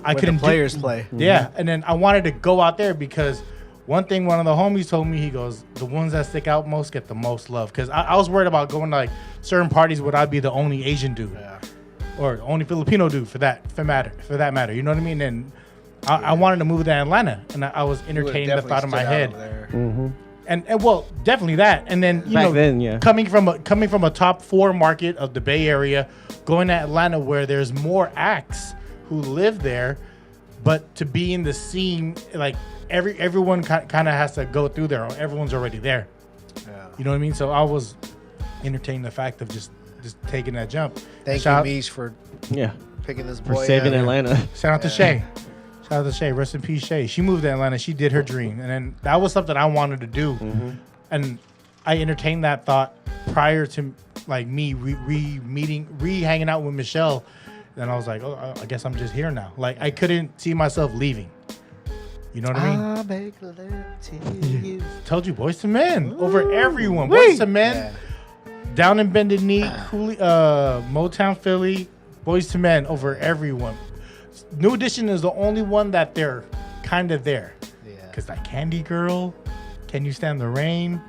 I Where couldn't the players play. Yeah, and then I wanted to go out there because one thing one of the homies told me, he goes, the ones that stick out most get the most love. Because I was worried about going to like certain parties would I be the only Asian dude, or the only Filipino dude for that matter. You know what I mean? And I wanted to move to Atlanta, and I was entertaining the thought in my head. And well, definitely that. And then you Back know, then, yeah. coming from a top 4 market of the Bay Area, going to Atlanta where there's more acts who live there, but to be in the scene, like everyone kind of has to go through there, or everyone's already there. Yeah. You know what I mean? So I was entertaining the fact of just taking that jump. Thank Shout- you, Mish, for Yeah. picking this For boy saving up. Atlanta. Shout out to Shay. Shout out to Shay. Rest in peace, Shay. She moved to Atlanta. She did her dream. And then that was something I wanted to do. And I entertained that thought prior to like me hanging out with Michelle. Then I was like, oh, I guess I'm just here now. Like I couldn't see myself leaving. You know what I mean? I'll make love to you. Told you, Boys to Men over everyone. Boys to Men, Yeah. Down in Bended Knee, Motown Philly, Boys to Men over everyone. New Edition is the only one that they're kind of there. Yeah. Cause that Candy Girl, Can You Stand the Rain?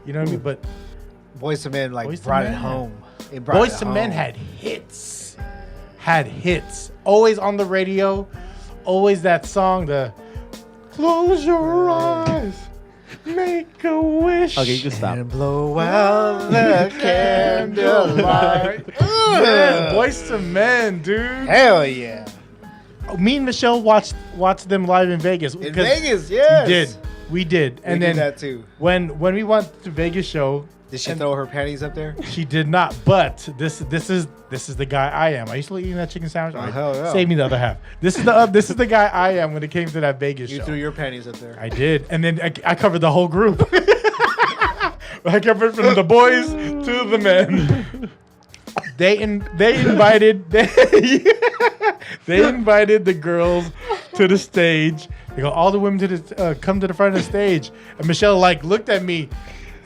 You know what I mean? But Boys to Men like Boyz II brought it Men. home. It brought Boys it to home. Men had hits. Always on the radio. Always that song, the Close Your Eyes, Make a Wish. Okay, you can stop. And blow out the candlelight. Man, Boys to Men, dude. Hell yeah. Me and Michelle watched them live in Vegas. In because Vegas, yes. We did. And We then did that too. when we went to Vegas show, Did she and throw her panties up there? she did not. But this is the guy I am. Are you still eating that chicken sandwich? Oh, hell yeah. Save me the other half. This is the guy I am when it came to that Vegas You show. threw your panties up there. I did, and then I covered the whole group. I covered from the boys to the men. They invited the girls to the stage. They go, all the women to the come to the front of the stage. And Michelle like looked at me,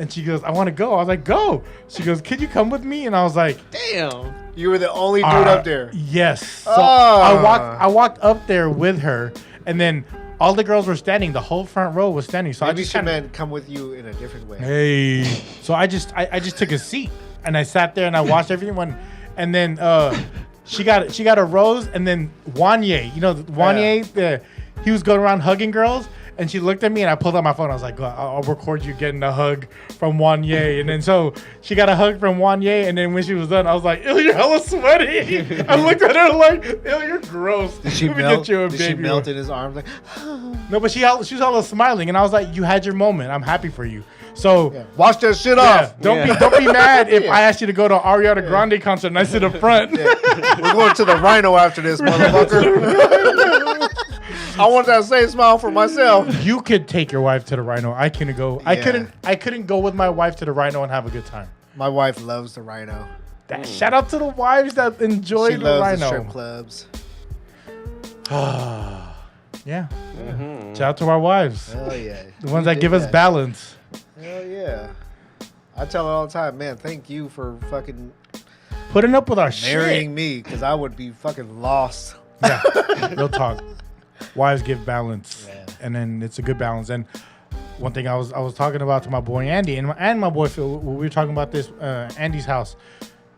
And she goes, I want to go. I was like, go. She goes, could you come with me? And I was like, Damn. You were the only dude up there. yes. So Ah. I walked up there with her, and then all the girls were standing. The whole front row was standing. So Maybe I just she kinda, meant come with you in a different way. hey. So I just took a seat and I sat there and I watched everyone, and then she got a rose, and then Wanye, Wanye, he was going around hugging girls. And she looked at me, and I pulled out my phone. I was like, I'll record you getting a hug from Wanye. And then so she got a hug from Wanye. And then when she was done, I was like, ew, you're hella sweaty. I looked at her like, ew, you're gross. Did she Let me melt? get you a Did she baby melt one." in his arms? Like, No, but she was hella smiling. And I was like, you had your moment. I'm happy for you. So yeah. Wash that shit yeah, off. don't Yeah. be mad if Yeah. I asked you to go to Ariana Grande concert and I sit up front. Yeah. We're going to the Rhino after this, motherfucker. I want that same smile for myself. You could take your wife to the Rhino. I couldn't go. Yeah. I couldn't go with my wife to the Rhino and have a good time. My wife loves the Rhino. Shout out to the wives that enjoy She the loves the Rhino. strip clubs. Yeah. Shout out to our wives. Hell yeah. The ones You that did give us balance. Hell yeah. I tell her all the time, man, thank you for fucking Putting up with our marrying me, because I would be fucking lost. shit. Yeah. Real talk. Wives give balance. Yeah. And then it's a good balance. And one thing I was talking about to my boy Andy and my boy Phil, we were talking about this, Andy's house.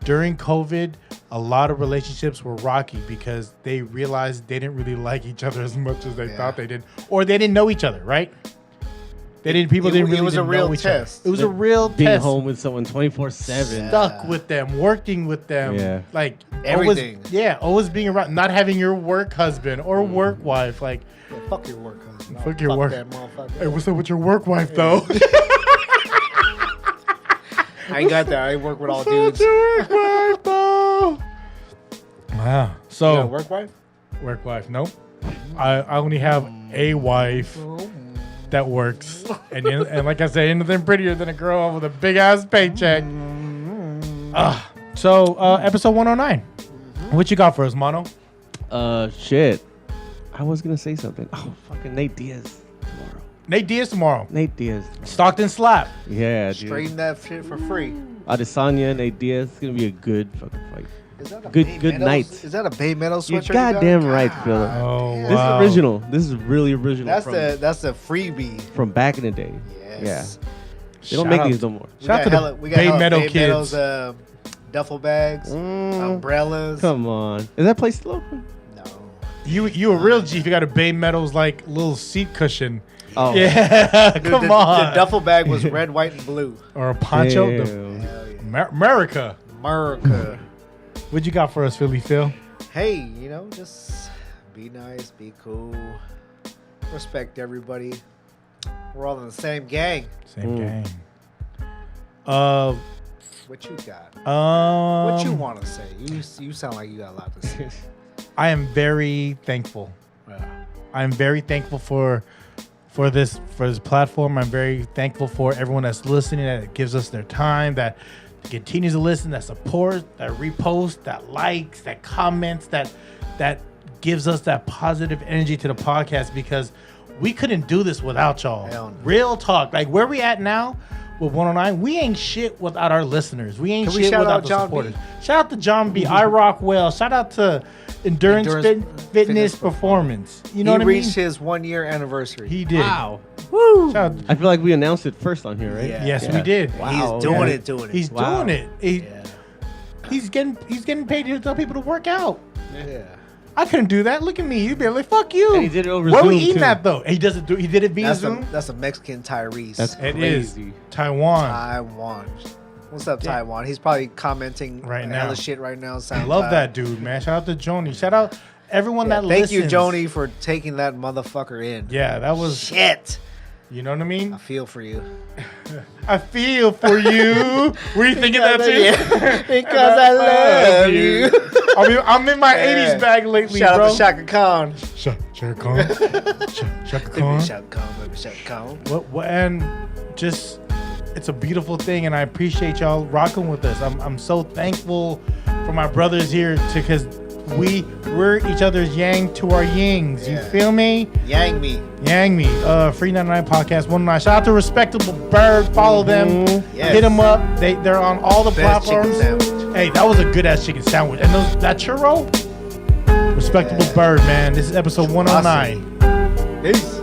During COVID, a lot of relationships were rocky because they realized they didn't really like each other as much as they thought they did. Or they didn't know each other, right? People didn't really It was a didn't real know each other. test. It was a real Being test. home with someone 24/7. Stuck with them, working with them, Yeah. like Everything. always being around, not having your work husband or work wife. Like, Yeah, fuck your work, husband. Fuck your work. That motherfucker. hey, what's up with your work wife though? I ain't got that. I ain't work with all What's up with dudes. your work wife though? Wow. You So got a work wife? work wife, nope. I only have a wife that works, and like I said, anything prettier than a girl with a big ass paycheck. So episode 109. What you got for us, Mono? Shit. I was gonna say something. Oh, fucking Nate Diaz tomorrow. Nate Diaz tomorrow. Nate Diaz. Stockton slap. Yeah, dude. Straighten that shit for free. Adesanya, Nate Diaz. It's gonna be a good fucking fight. Is that a Good- Bay good Meadows- night. Is that a Bay Meadows You're sweatshirt? you got? goddamn right, Philip. Oh, damn. This wow. is original. This is really original. That's from, the freebie. from back in the day. Yes. They don't Shout make out- these no more. We Shout out got to the hella, we got Bay hella Meadow Bay kids. Meadows, duffel bags, umbrellas. Come on. Is that place still open? No. You a real G if you got a Bay Meadows like little seat cushion. Oh. Yeah, Dude, come the on. The duffel bag was red, white, and blue. Or a poncho. Damn. Hell yeah. America. America. What you got for us, Philly Phil? Hey, just be nice, be cool, respect everybody. We're all in the same gang. Same Mm. gang. What you got? What you Um, want to say? You sound like you got a lot to say. I am very thankful. I'm very thankful for this platform. I'm very thankful for everyone that's listening, that gives us their time, that continues to listen, that supports, that reposts, that likes, that comments, that gives us that positive energy to the podcast, because we couldn't do this without y'all. Hell no. Real talk. Like where we at now with 109, we ain't shit without our listeners. We ain't Can we shit shout without out the John supporters. B? Shout out to John B. I Rock Well. Shout out to Endurance Fitness Fitness Performance. You know he what I mean? reached his 1 year anniversary. He did. Wow. Woo! Shout out. I feel like we announced it first on here, right? Yeah. Yes, we did. Wow. He's doing yeah. it. He's Wow. doing it. Yeah. He's getting paid to tell people to work out. Yeah. I couldn't do that. Look at me. You'd be like, fuck you. And he did it over Where we Zoom, eating too. at though? He doesn't do. He did it via Zoom. That's a Mexican Tyrese. That's It is crazy. Taiwan. Taiwan. What's up, Taiwan? He's probably commenting Right a now. hella shit right now. I love that dude, man. Shout out to Joni. Shout out everyone that Thank listens. you, Joni, for taking that motherfucker in. Yeah, that was. Shit. You know what I mean? I feel for you. I feel for you. Were you thinking that too? Because I love you. I'm in my Yeah. 80s bag lately, Shout bro. out to Shaka Khan. Shaka Khan. Shaka Baby Khan. Shaka Khan, baby Shaka Khan. What, and just, it's a beautiful thing, and I appreciate y'all rocking with us. I'm so thankful for my brothers here, because We're each other's yang to our yings. You feel me? Yang me. Free99 podcast 109. Shout out to Respectable Bird. Follow them. Yes. Hit them up. They're on all the Best platforms. chicken sandwich. Hey, that was a good ass chicken sandwich. And that churro. Respectable Bird, man. This is episode 109. Peace.